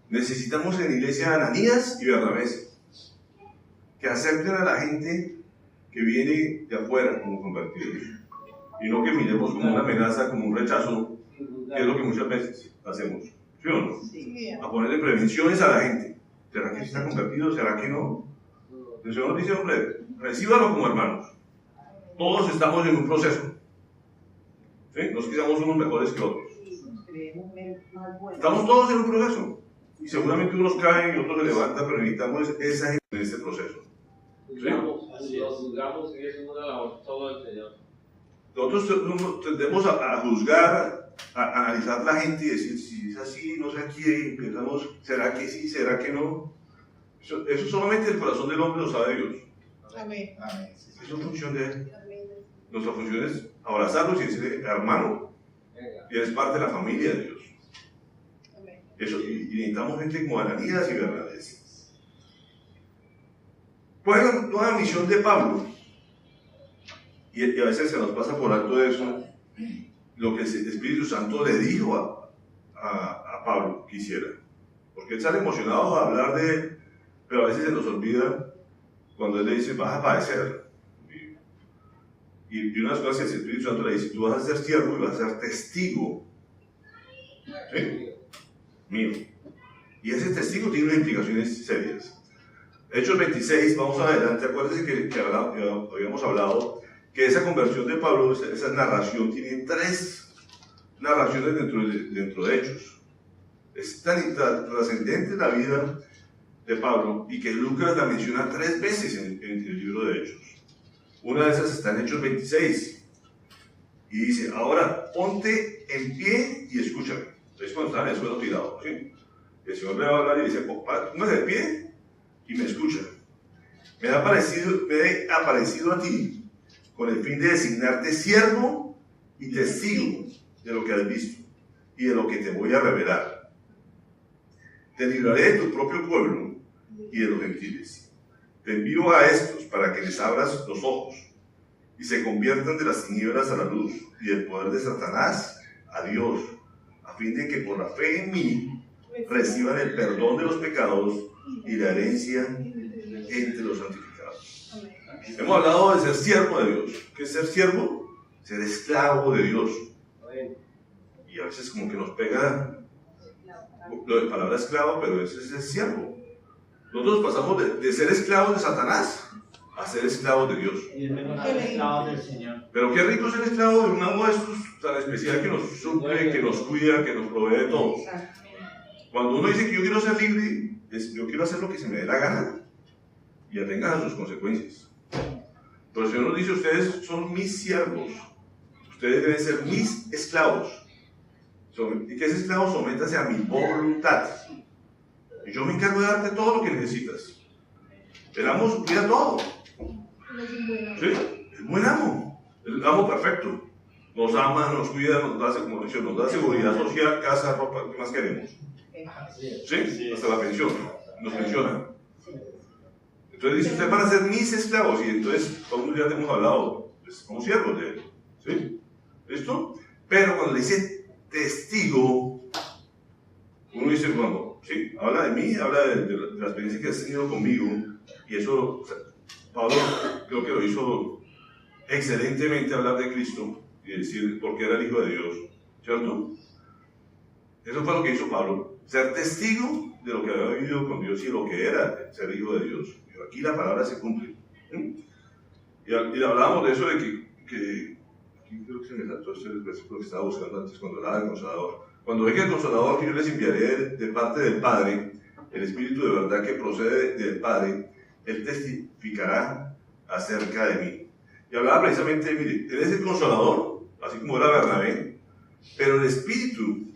Necesitamos en la iglesia a Ananías y Bernabé que acepten a la gente que viene de afuera como convertidos. Y no que miremos como una amenaza, como un rechazo, que es lo que muchas veces hacemos. ¿Sí o no? Sí. A ponerle prevenciones a la gente. ¿Será que sí está convertido? ¿Será que no? El Señor dice, hombre, recíbalo como hermanos. Todos estamos en un proceso. ¿Sí? No es que seamos unos mejores que otros. Estamos todos en un proceso. Y seguramente unos caen y otros se levantan, pero necesitamos esa gente en este proceso. Los juzgamos y eso es una labor solo del Señor. Nosotros tendemos a juzgar, a analizar la gente y decir, si es así, no sé aquí, y pensamos, ¿será que sí, será que no? Eso solamente el corazón del hombre lo sabe Dios. Amén. Eso es función de Él. Nuestra función es abrazarlos y decirle, hermano, y eres parte de la familia de Dios. Eso, y necesitamos gente como Ananías y Bernabé. ¿Cuál es la nueva misión de Pablo? Y a veces se nos pasa por alto eso, lo que el Espíritu Santo le dijo a Pablo que hiciera. Porque él sale emocionado a hablar de él, pero a veces se nos olvida cuando él le dice, vas a padecer. Y unas cosas que el Espíritu Santo le dice, tú vas a ser siervo y vas a ser testigo. ¿Sí? Mío. Y ese testigo tiene unas implicaciones serias. Hechos 26, vamos adelante, acuérdense que habíamos hablado que esa conversión de Pablo, esa narración, tiene 3 narraciones dentro de Hechos. Es tan trascendente la vida de Pablo y que Lucas la menciona 3 veces en el libro de Hechos. Una de esas está en Hechos 26 y dice, ahora ponte en pie y escúchame. Entonces cuando estaba en el suelo tirado, ¿sí? El Señor le va a hablar y dice, póngase de pie y me escucha. Me he aparecido a ti con el fin de designarte siervo y testigo de lo que has visto y de lo que te voy a revelar. Te libraré de tu propio pueblo y de los gentiles. Te envío a estos para que les abras los ojos y se conviertan de las tinieblas a la luz y del poder de Satanás a Dios, a fin de que por la fe en mí reciban el perdón de los pecados y la herencia entre los santificados. Hemos hablado de ser siervo de Dios. ¿Qué es ser siervo? Ser esclavo de Dios. Y a veces como que nos pega lo de palabra esclavo, pero eso es ser siervo. Nosotros pasamos de ser esclavos de Satanás a ser esclavos de Dios. Y es mejor ser esclavos del Señor. Pero qué rico ser esclavo de un amo de estos tan especial que nos suple, que nos cuida, que nos provee de todo. Cuando uno dice que yo quiero ser libre, yo quiero hacer lo que se me dé la gana y atengan a sus consecuencias. Pero el Señor nos dice, ustedes son mis siervos, ustedes deben ser mis esclavos. ¿Y qué es esclavo? Sométase a mi voluntad. Y yo me encargo de darte todo lo que necesitas. El amo suplía todo, Es un buen amo. ¿Sí? Es un buen amo. Es el amo perfecto. Nos ama, nos cuida, nos da, como dicho, nos da seguridad social, casa, ropa, ¿qué más queremos? ¿Sí? Hasta la pensión. Nos pensionan. Entonces dice, ustedes van a ser mis esclavos. Y entonces, todos ya hemos hablado, pues, como siervos de él. ¿Sí? ¿Listo? Pero cuando le dice testigo, uno dice, bueno, sí, habla de mí, habla de la experiencia que has tenido conmigo. Y eso, o sea, Pablo creo que lo hizo excelentemente, hablar de Cristo y decir porque era el Hijo de Dios, ¿cierto? Eso fue lo que hizo Pablo, ser testigo de lo que había vivido con Dios y lo que era ser Hijo de Dios. Pero aquí la palabra se cumple. Y hablábamos de eso de que aquí creo que se me saltó este versículo que estaba buscando antes cuando hablaba del Consolador. Cuando venga el Consolador que yo les enviaré de parte del Padre, el Espíritu de verdad que procede del Padre, Él testificará acerca de mí. Y hablaba precisamente, mire, Él es el Consolador, así como era Bernabé, pero el Espíritu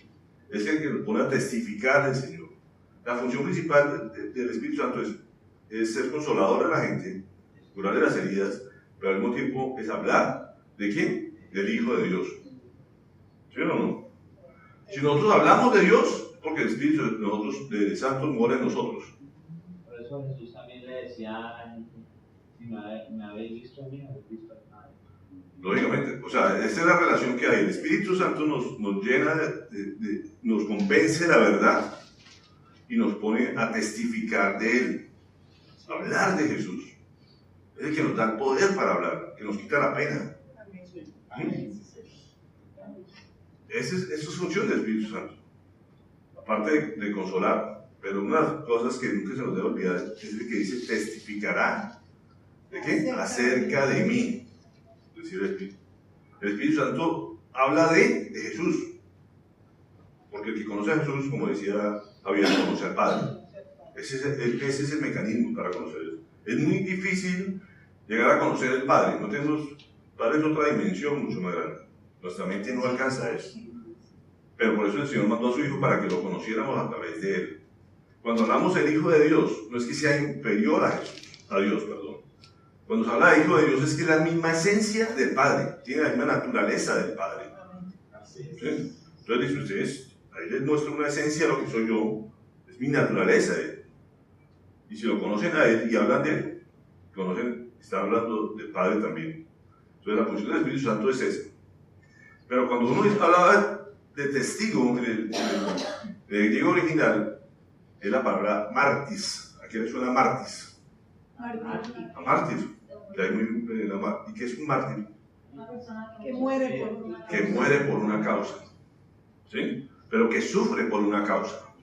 es el que nos pone a testificar del Señor. La función principal del Espíritu Santo es ser consolador de la gente, curarle las heridas, pero al mismo tiempo es hablar ¿de quién? Del Hijo de Dios. ¿Sí o no? Si nosotros hablamos de Dios, porque el Espíritu de nosotros, de Santo, mora en nosotros. Por eso Jesús también le decía, si me habéis visto a mí, habéis visto al Padre. Lógicamente, o sea, esa es la relación que hay. El Espíritu Santo nos llena, nos convence de la verdad y nos pone a testificar de Él, a hablar de Jesús. Es el que nos da el poder para hablar, que nos quita la pena. Esa es función del Espíritu Santo, aparte de consolar. Pero una de las cosas que nunca se nos debe olvidar es el que dice testificará. ¿De qué? Acerca de mí. Es decir, el Espíritu Santo habla de Jesús. Porque el que conoce a Jesús, como decía Javier, conoce al Padre. Ese es el mecanismo para conocerlo. Es muy difícil llegar a conocer al Padre. No tenemos, Padre es otra dimensión mucho más grande. Nuestra mente no alcanza a eso. Pero por eso el Señor mandó a su Hijo para que lo conociéramos a través de Él. Cuando hablamos del Hijo de Dios, no es que sea inferior a Dios, perdón. Cuando se habla de Hijo de Dios es que es la misma esencia del Padre, tiene la misma naturaleza del Padre. ¿Sí? Entonces dice ustedes, ahí les muestra una esencia de lo que soy yo, es mi naturaleza. Y si lo conocen a Él y hablan de Él, están hablando del Padre también. Entonces la función del Espíritu Santo es esa. Pero cuando uno habla de testigo, en el griego original, es la palabra martis. ¿A quién le suena martis? A mártir. ¿Y qué es un mártir? Que muere por una causa. Que muere por una causa. ¿Sí? Pero que sufre por una causa.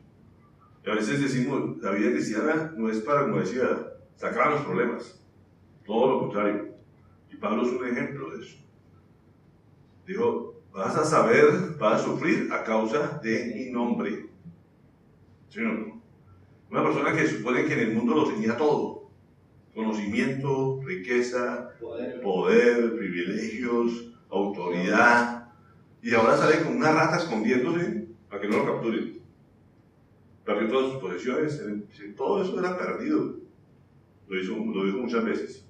Y a veces decimos, la vida cristiana no es para, como decía, sacar los problemas. Todo lo contrario. Y Pablo es un ejemplo de eso. Dijo, vas a sufrir a causa de mi nombre. ¿Sí o no? Una persona que supone que en el mundo lo tenía todo. Conocimiento, riqueza, poder, privilegios, autoridad. Y ahora sale con una rata escondiéndose para que no lo capturen. Perdió todas sus posesiones. Todo eso era perdido. Lo dijo muchas veces.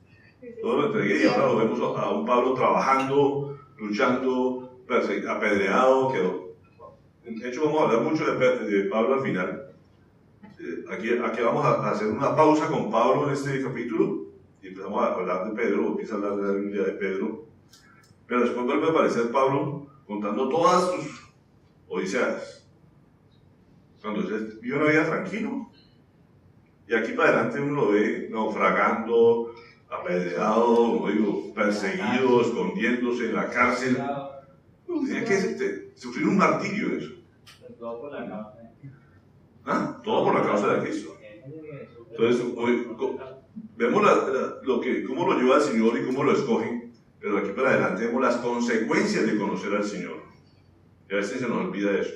Todo lo entregué y ahora lo vemos a un Pablo trabajando, luchando, apedreado. De hecho, vamos a hablar mucho de Pablo al final. Aquí vamos a hacer una pausa con Pablo en este capítulo y empezamos a hablar de Pedro, empieza a hablar de la Biblia de Pedro, pero después vuelve a aparecer Pablo contando todas sus odiseas, cuando él vivió una vida tranquilo, y aquí para adelante uno lo ve naufragando, apedreado, como digo, perseguido, escondiéndose en la cárcel. Tiene que sufrir un martirio en eso. Todo por la causa. Todo por la causa de Cristo. Entonces, hoy vemos cómo lo lleva el Señor y cómo lo escogen, pero aquí para adelante vemos las consecuencias de conocer al Señor. Y a veces se nos olvida eso.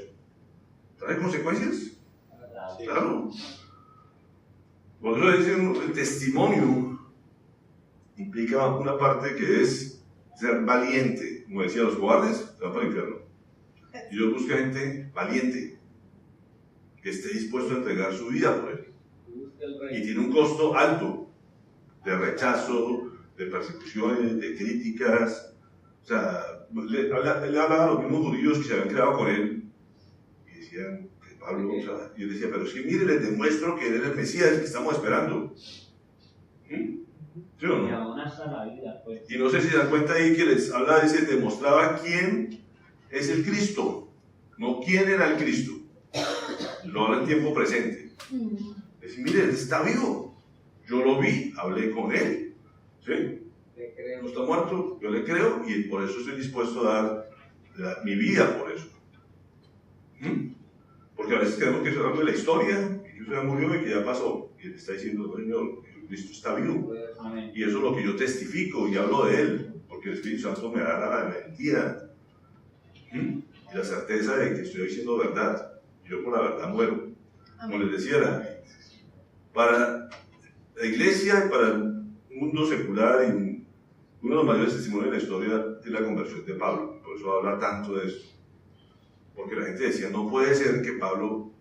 ¿Trae consecuencias? Claro. Por eso dicen, el testimonio implica una parte que es ser valiente. Como decía, los cobardes se van para el infierno. Y Dios busca gente valiente, que esté dispuesto a entregar su vida por Él. Y tiene un costo alto de rechazo, de persecuciones, de críticas. O sea, le hablaba a los mismos judíos que se habían quedado con él y decían que Pablo, o sea, y él decía, pero es que mire, les demuestro que él es el Mesías que estamos esperando. ¿Sí o no? Y aún hasta la vida, pues. Y no sé si se dan cuenta ahí que les habla, dice, demostraba quién es el Cristo, no quién era el Cristo. Lo habla en tiempo presente. Dice, mire, él está vivo. Yo lo vi, hablé con él. ¿Sí? No está muerto, yo le creo y por eso estoy dispuesto a dar mi vida por eso. Porque a veces creemos que eso es algo de la historia, que eso ya murió y que ya pasó. Y él está diciendo, no, Señor, Jesucristo está vivo. Amén. Y eso es lo que yo testifico y hablo de él, porque el Espíritu Santo me da la mentira y la certeza de que estoy diciendo verdad. Y yo por la verdad muero. Como les decía, para la iglesia y para el mundo secular, y uno de los mayores testimonios de la historia es la conversión de Pablo. Por eso habla tanto de esto. Porque la gente decía, no puede ser que Pablo,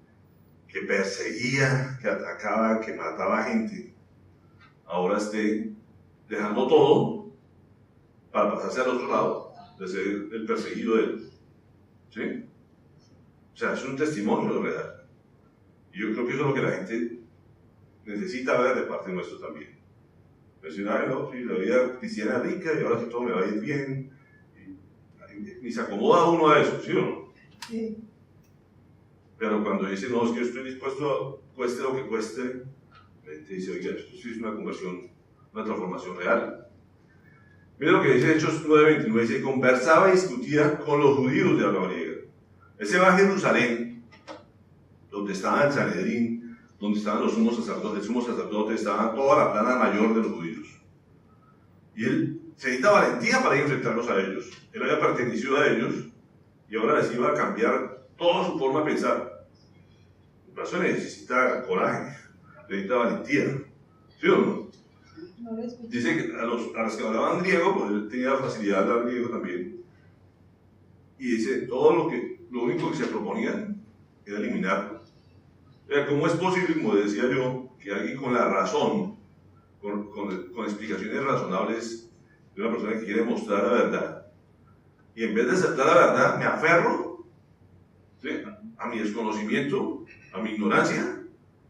que perseguía, que atacaba, que mataba gente, ahora esté dejando todo para pasarse al otro lado, de ser el perseguido de él. ¿Sí? O sea, es un testimonio real. Y yo creo que eso es lo que la gente necesita ver de parte nuestra también. Decir, ay, no, sí, la vida cristiana es rica y ahora sí todo me va a ir bien. Y se acomoda uno a eso, ¿sí o no? Sí. Pero cuando dice, no, es que yo estoy dispuesto a cueste lo que cueste, te dice, oiga, esto sí es una conversión, una transformación real. Mira lo que dice Hechos 9:29, dice, conversaba y discutía con los judíos de habla griega. Él se va a Jerusalén, donde estaba el Sanedrín, donde estaban los sumos sacerdotes, el sumo sacerdote, estaba toda la plana mayor de los judíos. Y él se necesita valentía para ir a enfrentarlos a ellos. Él había pertenecido a ellos y ahora les iba a cambiar toda su forma de pensar. Por eso necesita coraje, necesita valentía. ¿Sí o no? Dice que a los que hablaban griego, pues él tenía facilidad de hablar griego también. Y dice, lo único que se proponían era eliminarlo. O sea, ¿cómo es posible, como decía yo, que alguien con la razón, con explicaciones razonables de una persona que quiere mostrar la verdad, y en vez de aceptar la verdad, me aferro, ¿sí?, a mi desconocimiento, a mi ignorancia,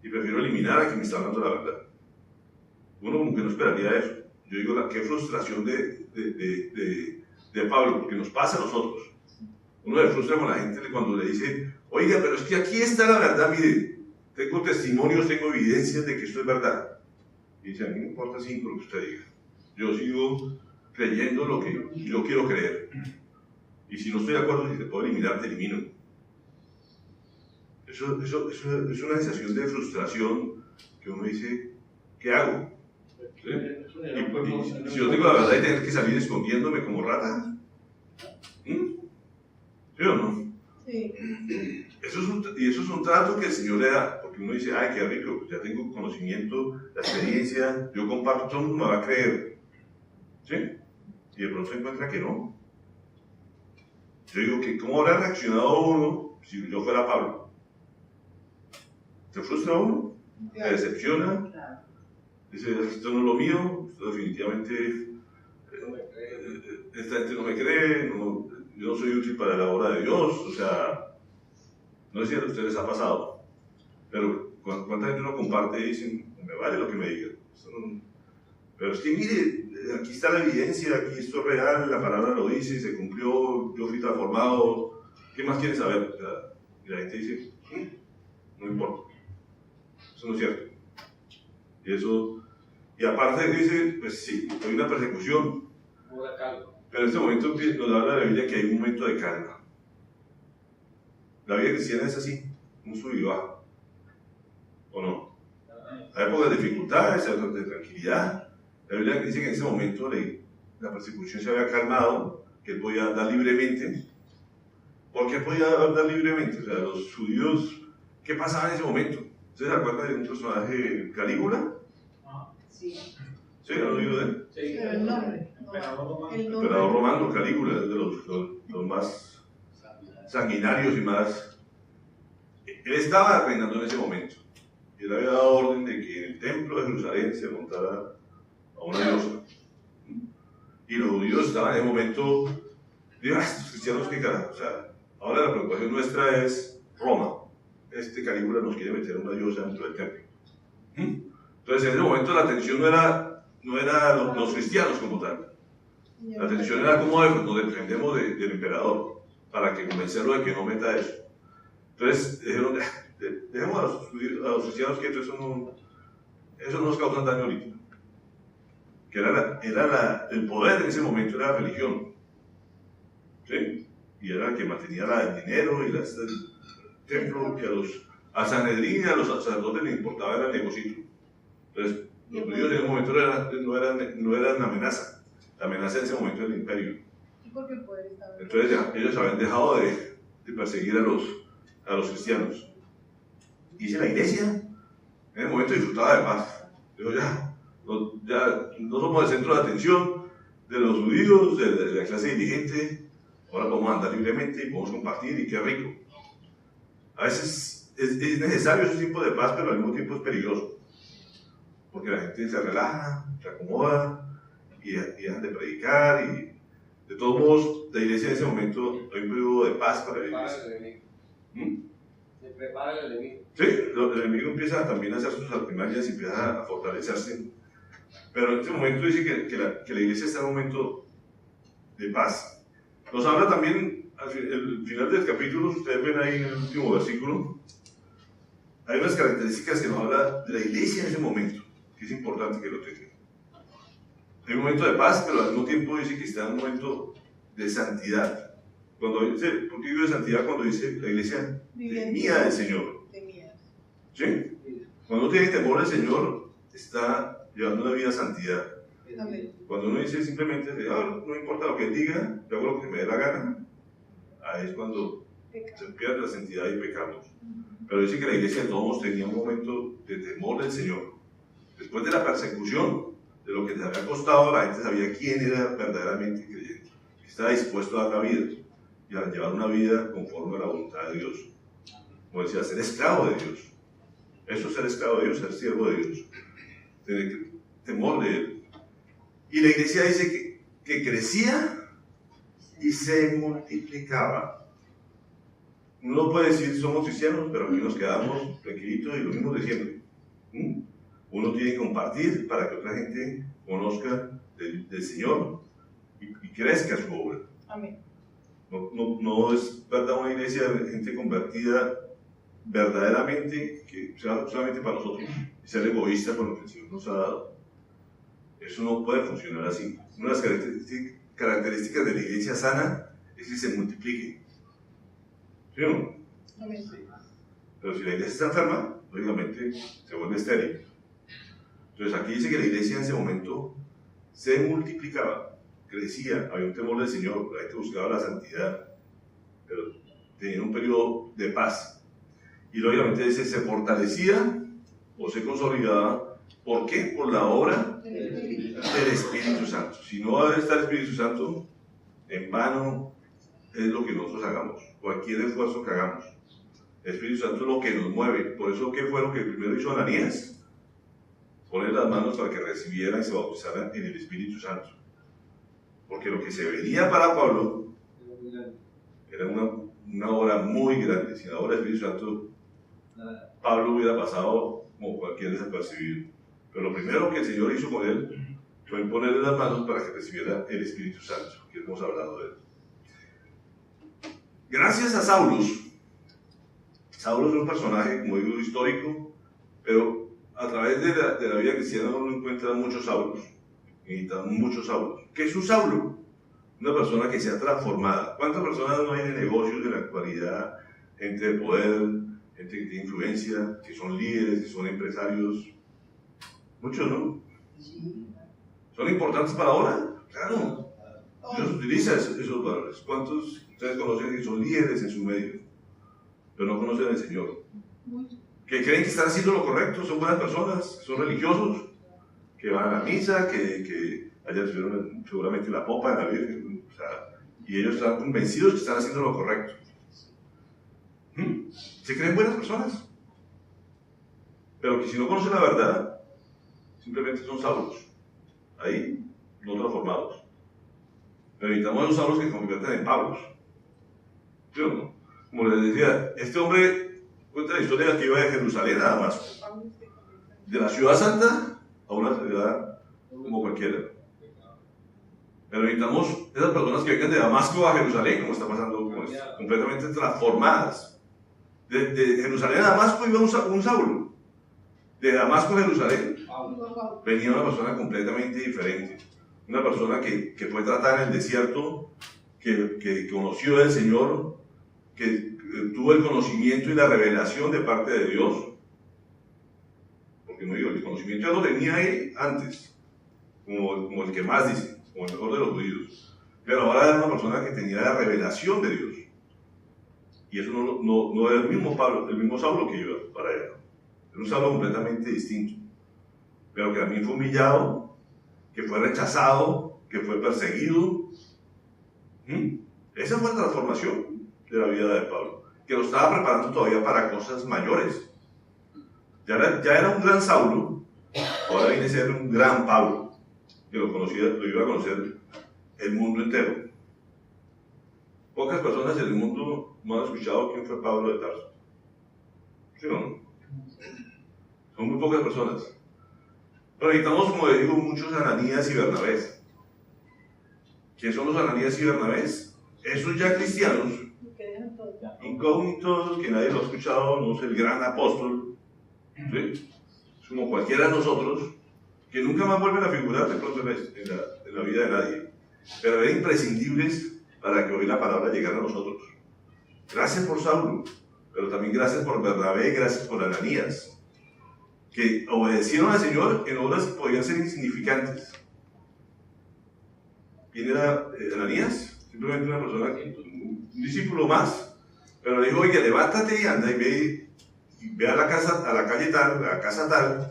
y prefiero eliminar a quien me está hablando la verdad? Uno como que no esperaría eso. Yo digo, qué frustración de Pablo, porque nos pasa a nosotros. Uno se frustra con la gente cuando le dice, oiga, pero es que aquí está la verdad, mire, tengo testimonios, tengo evidencias de que esto es verdad. Y dice, a mí no me importa 5 lo que usted diga. Yo sigo creyendo lo que yo quiero creer. Y si no estoy de acuerdo, si te puedo eliminar, te elimino. Eso es una sensación de frustración que uno dice, ¿qué hago? ¿Sí? Y si yo tengo la verdad y tener que salir escondiéndome como rata, ¿sí o no? Sí. Eso es un trato que el Señor le da, porque uno dice, ay, qué rico, pues ya tengo conocimiento, la experiencia, yo comparto, todo el mundo me va a creer. ¿Sí? Y de pronto se encuentra que no. Yo digo que ¿cómo habrá reaccionado uno si yo fuera Pablo? ¿Se frustra uno? ¿Se decepciona? Dice, esto no es lo mío, esto definitivamente, esta gente no me cree, yo no soy útil para la obra de Dios. O sea, no sé si a ustedes les ha pasado, pero cuánta gente uno comparte y dicen, me vale lo que me digan. Pero es que mire, aquí está la evidencia, aquí esto es real, la palabra lo dice, se cumplió, yo fui transformado, ¿qué más quieres saber? O sea, y la gente dice, no importa, eso no es cierto. Y aparte dice, pues sí, hay una persecución, pero en este momento nos habla la Biblia que hay un momento de calma. La vida cristiana es así, un sub y baja, ¿o no? Hay épocas de dificultades, hay épocas de tranquilidad. La Biblia dice que en ese momento la persecución se había calmado, que él podía andar libremente. ¿Por qué podía andar libremente? O sea, los judíos, ¿qué pasaba en ese momento? ¿Ustedes se acuerdan de un personaje, Calígula? Sí. ¿Sí? ¿Han oído de él? Sí, pero el nombre. El emperador romano, Calígula, es de los más sanguinarios y más... Él estaba reinando en ese momento. Y él había dado orden de que en el templo de Jerusalén se montara a una diosa. Y los judíos estaban en ese momento, digo, estos cristianos, qué carajo. O sea, ahora la preocupación nuestra es Roma. Este Calígula nos quiere meter una diosa dentro del templo. Entonces, en ese momento la atención no era los cristianos como tal. La atención era cómo nos defendemos del emperador para que convencerlo de que no meta eso. Entonces, dijeron, dejemos a los cristianos que eso no nos causa daño ahorita. Que el poder en ese momento era la religión. ¿Sí? Y era el que mantenía el dinero y el templo, que a Sanedrín y a los sacerdotes les importaba era el negocio. Entonces, los judíos en ese momento no eran amenaza. La amenaza en ese momento era el imperio. ¿Y por qué el poder estaba? Entonces ya, ellos habían dejado de perseguir a los cristianos. Y si la iglesia en ese momento disfrutaba de paz. Digo, ya no somos el centro de atención de los judíos, de la clase dirigente. Ahora podemos andar libremente y podemos compartir y qué rico. A veces es necesario ese tiempo de paz, pero al mismo tiempo es peligroso. Porque la gente se relaja, se acomoda y dejan de predicar. Y de todos modos, la iglesia en ese momento hay un periodo de paz para la iglesia. Se prepara el enemigo. Sí, el enemigo empieza también a hacer sus artimañas y empieza a fortalecerse. Pero en este momento dice que la iglesia está en un momento de paz. Nos habla también, al final del capítulo, ustedes ven ahí en el último versículo, hay unas características que nos habla de la iglesia en ese momento, que es importante que lo tengan. Hay un momento de paz, pero al mismo tiempo dice que está en un momento de santidad. Cuando dice, ¿por qué digo de santidad? Cuando dice la iglesia temía del Señor. ¿Sí? Cuando uno tiene temor del Señor, está llevando una vida de santidad. Amén. Cuando uno dice simplemente, no importa lo que él diga, yo hago lo que me dé la gana, ahí es cuando se pierde la santidad y pecamos. Pero dice que la iglesia de todos tenía un momento de temor del Señor. Después de la persecución, de lo que les había costado, la gente sabía quién era verdaderamente creyente, que estaba dispuesto a dar la vida y a llevar una vida conforme a la voluntad de Dios. Como decía, ser esclavo de Dios. Eso es ser esclavo de Dios, ser siervo de Dios. Tener temor de Él. Y la iglesia dice que crecía y se multiplicaba. Uno puede decir, somos cristianos, pero aquí nos quedamos tranquilitos y lo mismo de siempre. Uno tiene que compartir para que otra gente conozca del Señor y crezca su obra. Amén. No es verdad una iglesia de gente convertida verdaderamente, que sea solamente para nosotros, y ser egoísta con lo que el Señor nos ha dado. Eso no puede funcionar así. Una de las características de la iglesia sana es que se multiplique. ¿Sí o no? Amén. Pero si la iglesia está enferma, lógicamente se vuelve estéril. Entonces aquí dice que la iglesia en ese momento se multiplicaba, crecía, había un temor del Señor, la gente buscaba la santidad, pero tenía un periodo de paz. Y lógicamente dice, se fortalecía o se consolidaba. ¿Por qué? Por la obra del Espíritu Santo. Si no va a estar el Espíritu Santo, en vano es lo que nosotros hagamos, cualquier esfuerzo que hagamos. El Espíritu Santo es lo que nos mueve. Por eso, ¿qué fue lo que primero hizo Ananías? Poner las manos para que recibieran y se bautizaran en el Espíritu Santo. Porque lo que se venía para Pablo era una obra muy grande. Sin la obra del Espíritu Santo, Pablo hubiera pasado como cualquier desapercibido. Pero lo primero que el Señor hizo con él fue ponerle las manos para que recibiera el Espíritu Santo, que hemos hablado de él. Gracias a Saulus. Saulus es un personaje, como digo, histórico, pero a través de la vida cristiana uno encuentra muchos Saulos, muchos Saulos. ¿Qué es un Saulo? Una persona que sea transformada. ¿Cuántas personas no hay en negocios de la actualidad? Gente de poder, gente que tiene influencia, que son líderes, que son empresarios. Muchos, ¿no? ¿Son importantes para ahora? Claro. Dios utiliza esos valores. ¿Cuántos ustedes conocen que son líderes en su medio, pero no conocen al Señor? Que creen que están haciendo lo correcto, son buenas personas, son religiosos, que van a la misa, que allá recibieron seguramente la popa de la Virgen, o sea, y ellos están convencidos que están haciendo lo correcto. ¿Se creen buenas personas? Pero que si no conocen la verdad, simplemente son Saulos, ahí no transformados. Pero necesitamos a los Saulos que se conviertan en Pablos. ¿Sí o no? Como les decía, este hombre cuenta la historia que iba de Jerusalén a Damasco. De la ciudad santa a una ciudad como cualquiera. Pero necesitamos esas personas que vengan de Damasco a Jerusalén, como está pasando, como es, completamente transformadas. De Jerusalén a Damasco iba un Saulo. De Damasco a Jerusalén venía una persona completamente diferente. Una persona que fue tratada en el desierto, que conoció al Señor, que tuvo el conocimiento y la revelación de parte de Dios. Porque no digo, el conocimiento ya lo tenía él antes, como el que más dice, como el mejor de los judíos. Pero ahora era una persona que tenía la revelación de Dios. Y eso no era el mismo Pablo, el mismo Saulo que iba para allá. Era un Saulo completamente distinto. Pero que también fue humillado, que fue rechazado, que fue perseguido. Esa fue la transformación de la vida de Pablo, que lo estaba preparando todavía para cosas mayores. Ya era un gran Saulo, ahora viene a ser un gran Pablo, que lo iba a conocer el mundo entero. Pocas personas en el mundo no han escuchado quién fue Pablo de Tarso. ¿Sí o no? Son muy pocas personas. Pero necesitamos, como les digo, muchos Ananías y Bernabés. ¿Quiénes son los Ananías y Bernabés? Esos ya cristianos, incógnitos, que nadie lo ha escuchado, no es el gran apóstol, ¿sí? Es como cualquiera de nosotros, que nunca más vuelven a figurar de pronto en la vida de nadie, pero eran imprescindibles para que hoy la palabra llegara a nosotros. Gracias por Saulo, pero también gracias por Bernabé, gracias por Ananías, que obedecieron al Señor en obras que podían ser insignificantes. ¿Quién era Ananías? Simplemente una persona, un discípulo más, pero le dijo: oye, levántate y anda y ve a la calle tal, a la casa tal,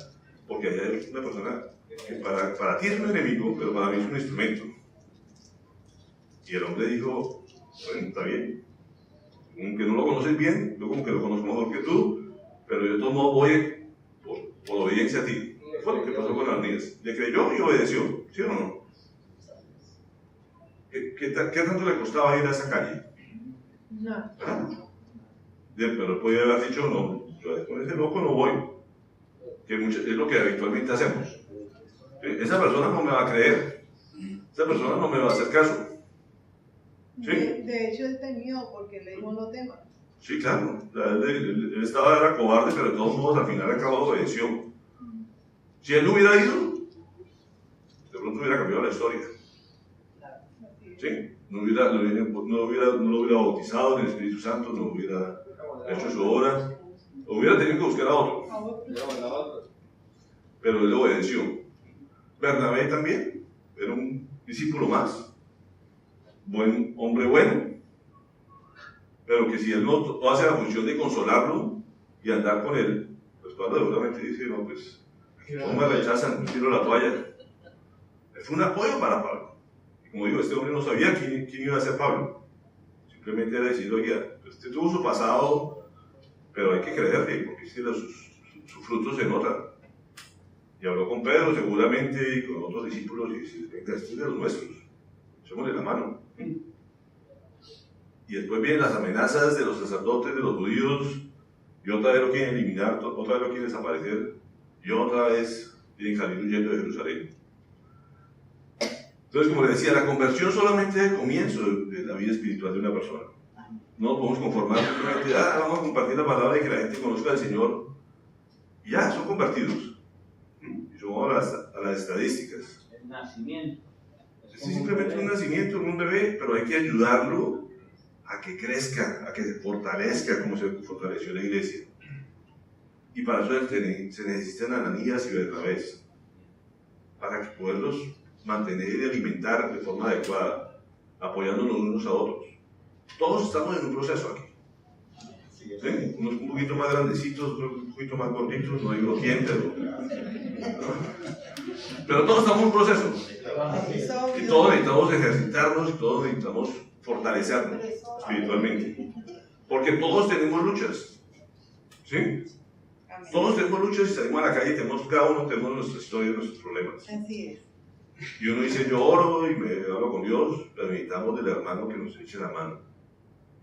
porque allá hay una persona que para ti es un enemigo, pero para mí es un instrumento. Y el hombre dijo: bueno, está bien, aunque no lo conoces bien, yo como que lo conozco mejor que tú, pero yo de todos modos voy por obediencia a ti. Fue lo que pasó con Ananías. Le creyó y obedeció, ¿sí o no? ¿Qué tanto le costaba ir a esa calle? No. ¿Ah? Pero podía haber dicho: no, yo con ese loco no voy, que es lo que habitualmente hacemos. Esa persona no me va a creer, esa persona no me va a hacer caso. ¿Sí? De hecho, él temió porque le dijo: no temas. Sí, claro, él era cobarde, pero de todos modos al final acabó obedeció. Si él no hubiera ido, de pronto hubiera cambiado la historia. ¿Sí? No lo hubiera bautizado en el Espíritu Santo, no hubiera hecho su obra, hubiera tenido que buscar a otro. Pero él obedeció. Bernabé también era un discípulo más, buen hombre bueno, pero que si él no hace la función de consolarlo y andar con él, pues Pablo seguramente dice: no, pues no me rechazan, me tiro la toalla. Fue un apoyo para Pablo. Y como digo, este hombre no sabía quién iba a ser Pablo. Simplemente era decir: oye, este tuvo su pasado, pero hay que creerle, porque si sus frutos se notan. Y habló con Pedro seguramente y con otros discípulos y dice: venga, este es de los nuestros, echémosle la mano. Y después vienen las amenazas de los sacerdotes, de los judíos, y otra vez lo quieren eliminar, otra vez lo quieren desaparecer, y otra vez tienen que salir huyendo de Jerusalén. Entonces, como les decía, la conversión solamente es el comienzo de la vida espiritual de una persona. No nos podemos conformar simplemente: vamos a compartir la palabra y que la gente conozca al Señor, y ya, son convertidos. Y vamos a las estadísticas. El nacimiento. Es simplemente un nacimiento, un bebé, pero hay que ayudarlo a que crezca, a que se fortalezca como se fortaleció la iglesia. Y para eso se necesitan Ananías y Bernabés, para poderlos mantener y alimentar de forma adecuada, apoyándonos unos a otros. Todos estamos en un proceso aquí. ¿Sí? Unos un poquito más grandecitos, otros un poquito más gorditos, no digo quién, pero todos estamos en un proceso. Y todos necesitamos ejercitarnos y todos necesitamos fortalecernos espiritualmente. Porque todos tenemos luchas. ¿Sí? Todos tenemos luchas y salimos a la calle y cada uno tenemos nuestra historia y nuestros problemas. Así es. Y uno dice, yo oro y me hablo con Dios, pero necesitamos del hermano que nos eche la mano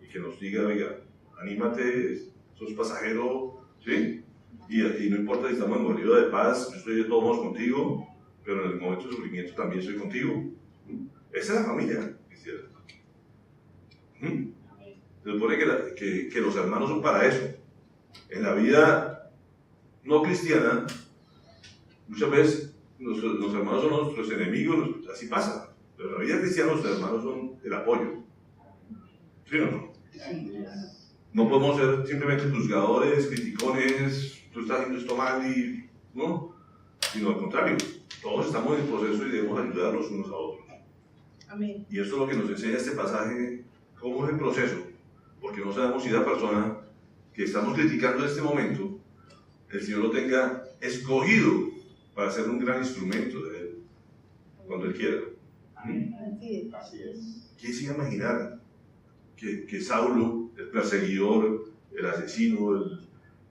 y que nos diga, oiga, anímate, sos pasajero, ¿sí? Y no importa si estamos en motivo de paz, yo estoy de todos modos contigo, pero en el momento de sufrimiento también estoy contigo. Esa es la familia cristiana. Se supone que los hermanos son para eso. En la vida no cristiana, muchas veces los hermanos son nuestros enemigos, así pasa. Pero en la vida cristiana los hermanos son el apoyo. ¿Sí o no? No podemos ser simplemente juzgadores, criticones, tú estás haciendo esto mal y no, sino al contrario, todos estamos en el proceso y debemos ayudarnos unos a otros. Amén. Y eso es lo que nos enseña este pasaje, cómo es el proceso, porque no sabemos si la persona que estamos criticando en este momento, el Señor lo tenga escogido para ser un gran instrumento de Él, cuando Él quiera. Así es. ¿Quién se iba a imaginar que Saulo, el perseguidor, el asesino,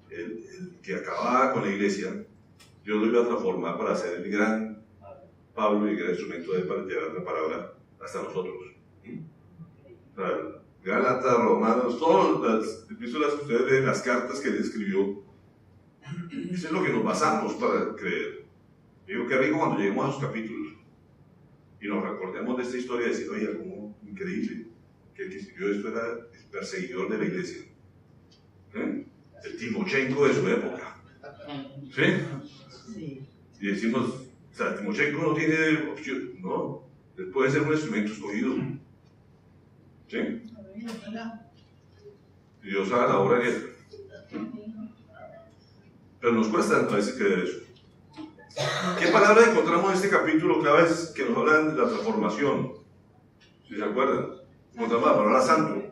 el que acababa con la iglesia, Dios lo iba a transformar para ser el gran Pablo y el gran instrumento de Él para llevar la palabra hasta nosotros? Gálatas, Romanos, todas las epístolas que ustedes ven, las cartas que Él escribió, eso es lo que nos basamos para creer. Digo, qué rico cuando lleguemos a esos capítulos y nos recordemos de esta historia y decir, oye, como increíble que el que escribió esto era el perseguidor de la iglesia, el Timochenko de su época. ¿Sí? Sí. Y decimos, o sea, Timochenko no tiene opción, no, él puede ser un instrumento escogido. ¿Sí? Y Dios haga la obra en él. Pero nos cuesta a veces creer eso. ¿Qué palabras encontramos en este capítulo cada vez que nos hablan de la transformación? ¿Si se acuerdan? Encontramos la palabra santo.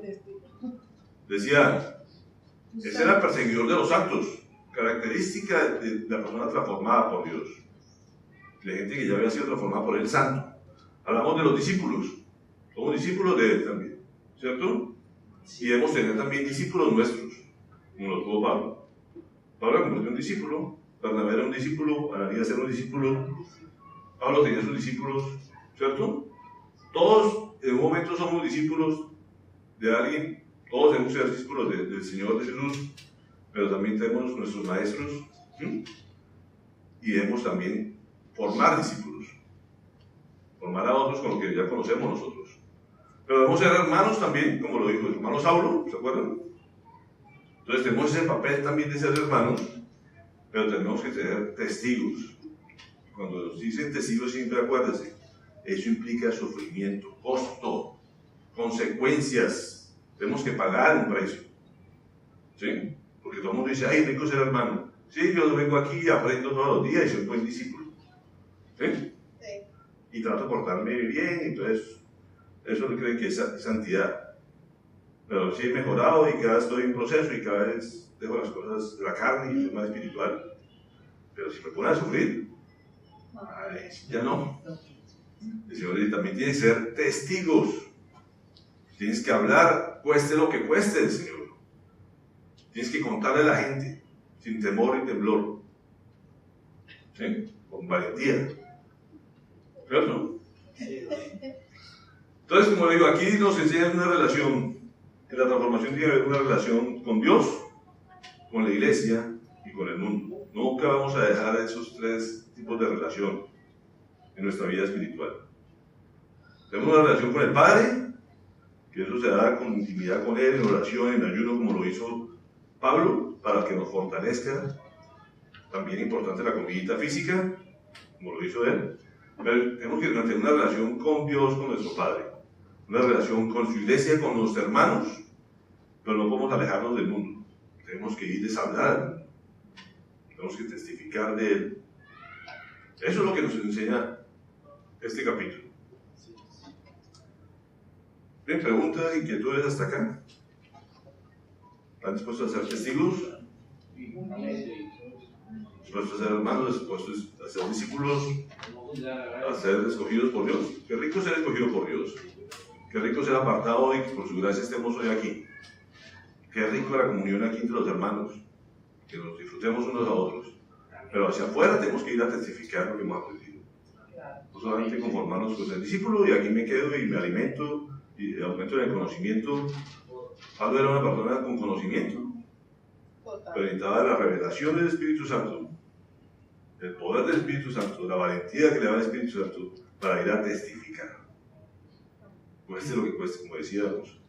Decía, ese era el perseguidor de los santos, característica de la persona transformada por Dios. La gente que ya había sido transformada por el santo. Hablamos de los discípulos, somos discípulos de Él también, ¿cierto? Y debemos tener también discípulos nuestros, como lo tuvo Pablo. Pablo convirtió un discípulo, Bernabé era un discípulo, Ananías era un discípulo, Pablo tenía sus discípulos, ¿cierto? Todos en un momento somos discípulos de alguien, todos debemos ser discípulos del Señor de Jesús, pero también tenemos nuestros maestros, y debemos también formar discípulos, formar a otros con lo que ya conocemos nosotros. Pero debemos ser hermanos también, como lo dijo el hermano Saulo, ¿se acuerdan? Entonces tenemos ese papel también de ser hermanos, pero tenemos que ser testigos. Cuando nos dicen testigos, siempre acuérdense, eso implica sufrimiento, costo, consecuencias. Tenemos que pagar un precio. ¿Sí? Porque todo el mundo dice, ay, rico ser hermano. Sí, yo vengo aquí y aprendo todos los días y soy un buen discípulo. ¿Sí? Sí. Y trato de portarme bien, entonces eso no creen que es santidad. Pero sí he mejorado y cada vez estoy en proceso y cada vez dejo las cosas de la carne y soy más espiritual. Pero si me ponen a sufrir, ay, ya no. El Señor dice, también tienes que ser testigos. Tienes que hablar, cueste lo que cueste el Señor. Tienes que contarle a la gente, sin temor y temblor. ¿Sí? Con valentía. ¿Cierto? Entonces, como digo, aquí nos enseñan una relación. En la transformación tiene que haber una relación con Dios, con la iglesia y con el mundo. Nunca vamos a dejar esos tres tipos de relación en nuestra vida espiritual. Tenemos una relación con el Padre, que eso se da con intimidad con Él, en oración, en ayuno, como lo hizo Pablo, para que nos fortalezca. También importante la comidita física, como lo hizo Él. Pero tenemos que tener una relación con Dios, con nuestro Padre. Una relación con su iglesia, con los hermanos, pero no podemos alejarnos del mundo. Tenemos que irles a hablar, tenemos que testificar de Él. Eso es lo que nos enseña este capítulo. ¿Tienen preguntas, inquietudes hasta acá? ¿Están dispuestos a ser testigos? ¿Dispuestos a ser hermanos? ¿Dispuestos a ser discípulos? ¿A ser escogidos por Dios? Qué rico ser escogido por Dios. Qué rico ser apartado y que por su gracia estemos hoy aquí. Qué rico la comunión aquí entre los hermanos. Que nos disfrutemos unos a otros. Pero hacia afuera tenemos que ir a testificar lo que hemos aprendido. No solamente conformarnos con el discípulo y aquí me quedo y me alimento y aumento en el conocimiento. Pablo era una persona con conocimiento, pero necesitaba la revelación del Espíritu Santo, el poder del Espíritu Santo, la valentía que le da el Espíritu Santo para ir a testificar. Cueste lo que cueste, como decíamos.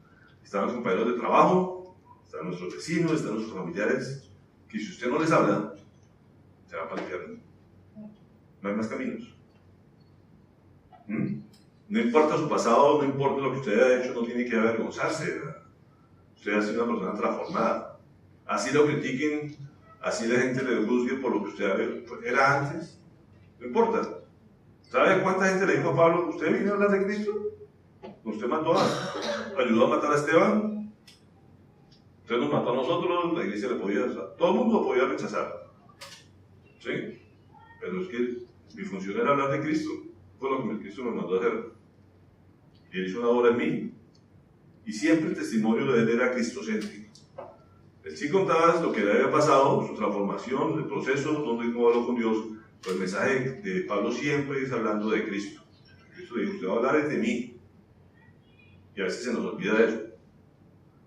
Están los compañeros de trabajo, están nuestros vecinos, están nuestros familiares, que si usted no les habla, se va para el infierno. No hay más caminos. No importa su pasado, no importa lo que usted haya hecho, no tiene que avergonzarse, ¿verdad? Usted ha sido una persona transformada. Así lo critiquen, así la gente le juzgue por lo que usted era antes, no importa. ¿Sabe cuánta gente le dijo a Pablo, usted vino a hablar de Cristo? Usted ayudó a matar a Esteban, usted nos mató a nosotros, la iglesia le podía, todo el mundo podía rechazar. ¿Sí? Pero es que mi función era hablar de Cristo, fue lo que Cristo me mandó a hacer. Y él hizo una obra en mí. Y siempre el testimonio de él era cristocéntrico. Él sí contaba lo que le había pasado, su transformación, el proceso, donde cómo habló con Dios. Pero el mensaje de Pablo siempre es hablando de Cristo. Cristo le dijo, usted va a hablar de mí. Y a veces se nos olvida eso.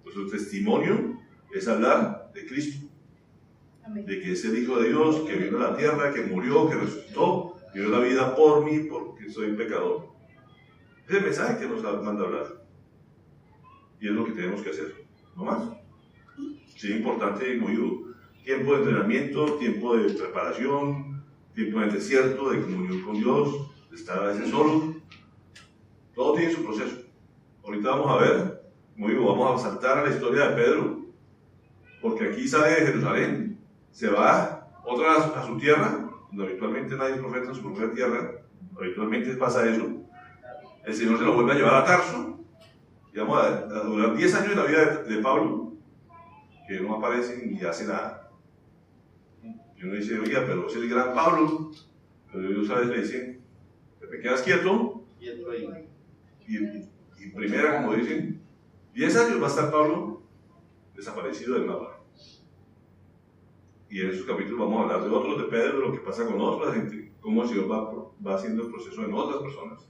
Pues su testimonio es hablar de Cristo. Amén. De que es el Hijo de Dios, que vino a la tierra, que murió, que resucitó, que dio la vida por mí, porque soy pecador. Es el mensaje que nos manda a hablar. Y es lo que tenemos que hacer, no más. Sí, importante, como digo, tiempo de entrenamiento, tiempo de preparación, tiempo en el desierto, de comunión con Dios, de estar a veces solo. Todo tiene su proceso. Ahorita vamos a ver, como digo, vamos a saltar a la historia de Pedro, porque aquí sale de Jerusalén, se va otra vez a su tierra, donde habitualmente nadie es profeta en su propia tierra, habitualmente pasa eso. El Señor se lo vuelve a llevar a Tarso, y vamos a durar 10 años de la vida de Pablo, que no aparece ni hace nada. Y uno dice, oiga, pero es el gran Pablo, pero Dios a veces le dice, te quedas quieto, y primera, como dicen, 10 años va a estar Pablo desaparecido del mapa. Y en esos capítulos vamos a hablar de otros, de Pedro, de lo que pasa con otra gente, cómo el Señor va haciendo el proceso en otras personas.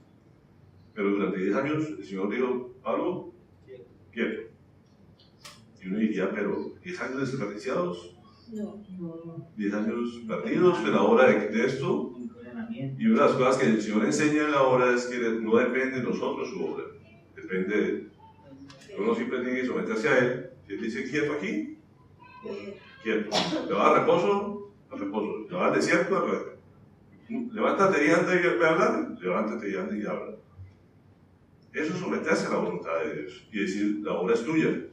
Pero durante 10 años el Señor dijo, Pablo, quieto. Y uno diría, pero 10 años desperdiciados, 10 años perdidos de la obra de esto. Y una de las cosas que el Señor enseña en la obra es que no depende de nosotros su obra, depende de Él. Uno siempre tiene que someterse a Él. Si Él dice quieto aquí, quieto. Te va a reposo, a reposo. Te va al desierto, a reposo. Levántate y anda y habla, levántate y anda y habla. Eso es someterse a la voluntad de Dios y decir, la obra es tuya.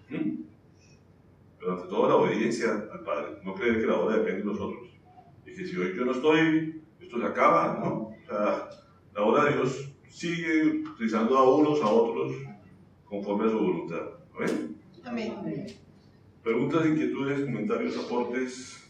Pero ante todo la obediencia al Padre, no creer que la obra depende de nosotros y que si hoy yo no estoy, esto se acaba, ¿no? O sea, la obra de Dios sigue utilizando a unos, a otros, conforme a su voluntad. ¿Amén? Amén. Preguntas, inquietudes, comentarios, aportes.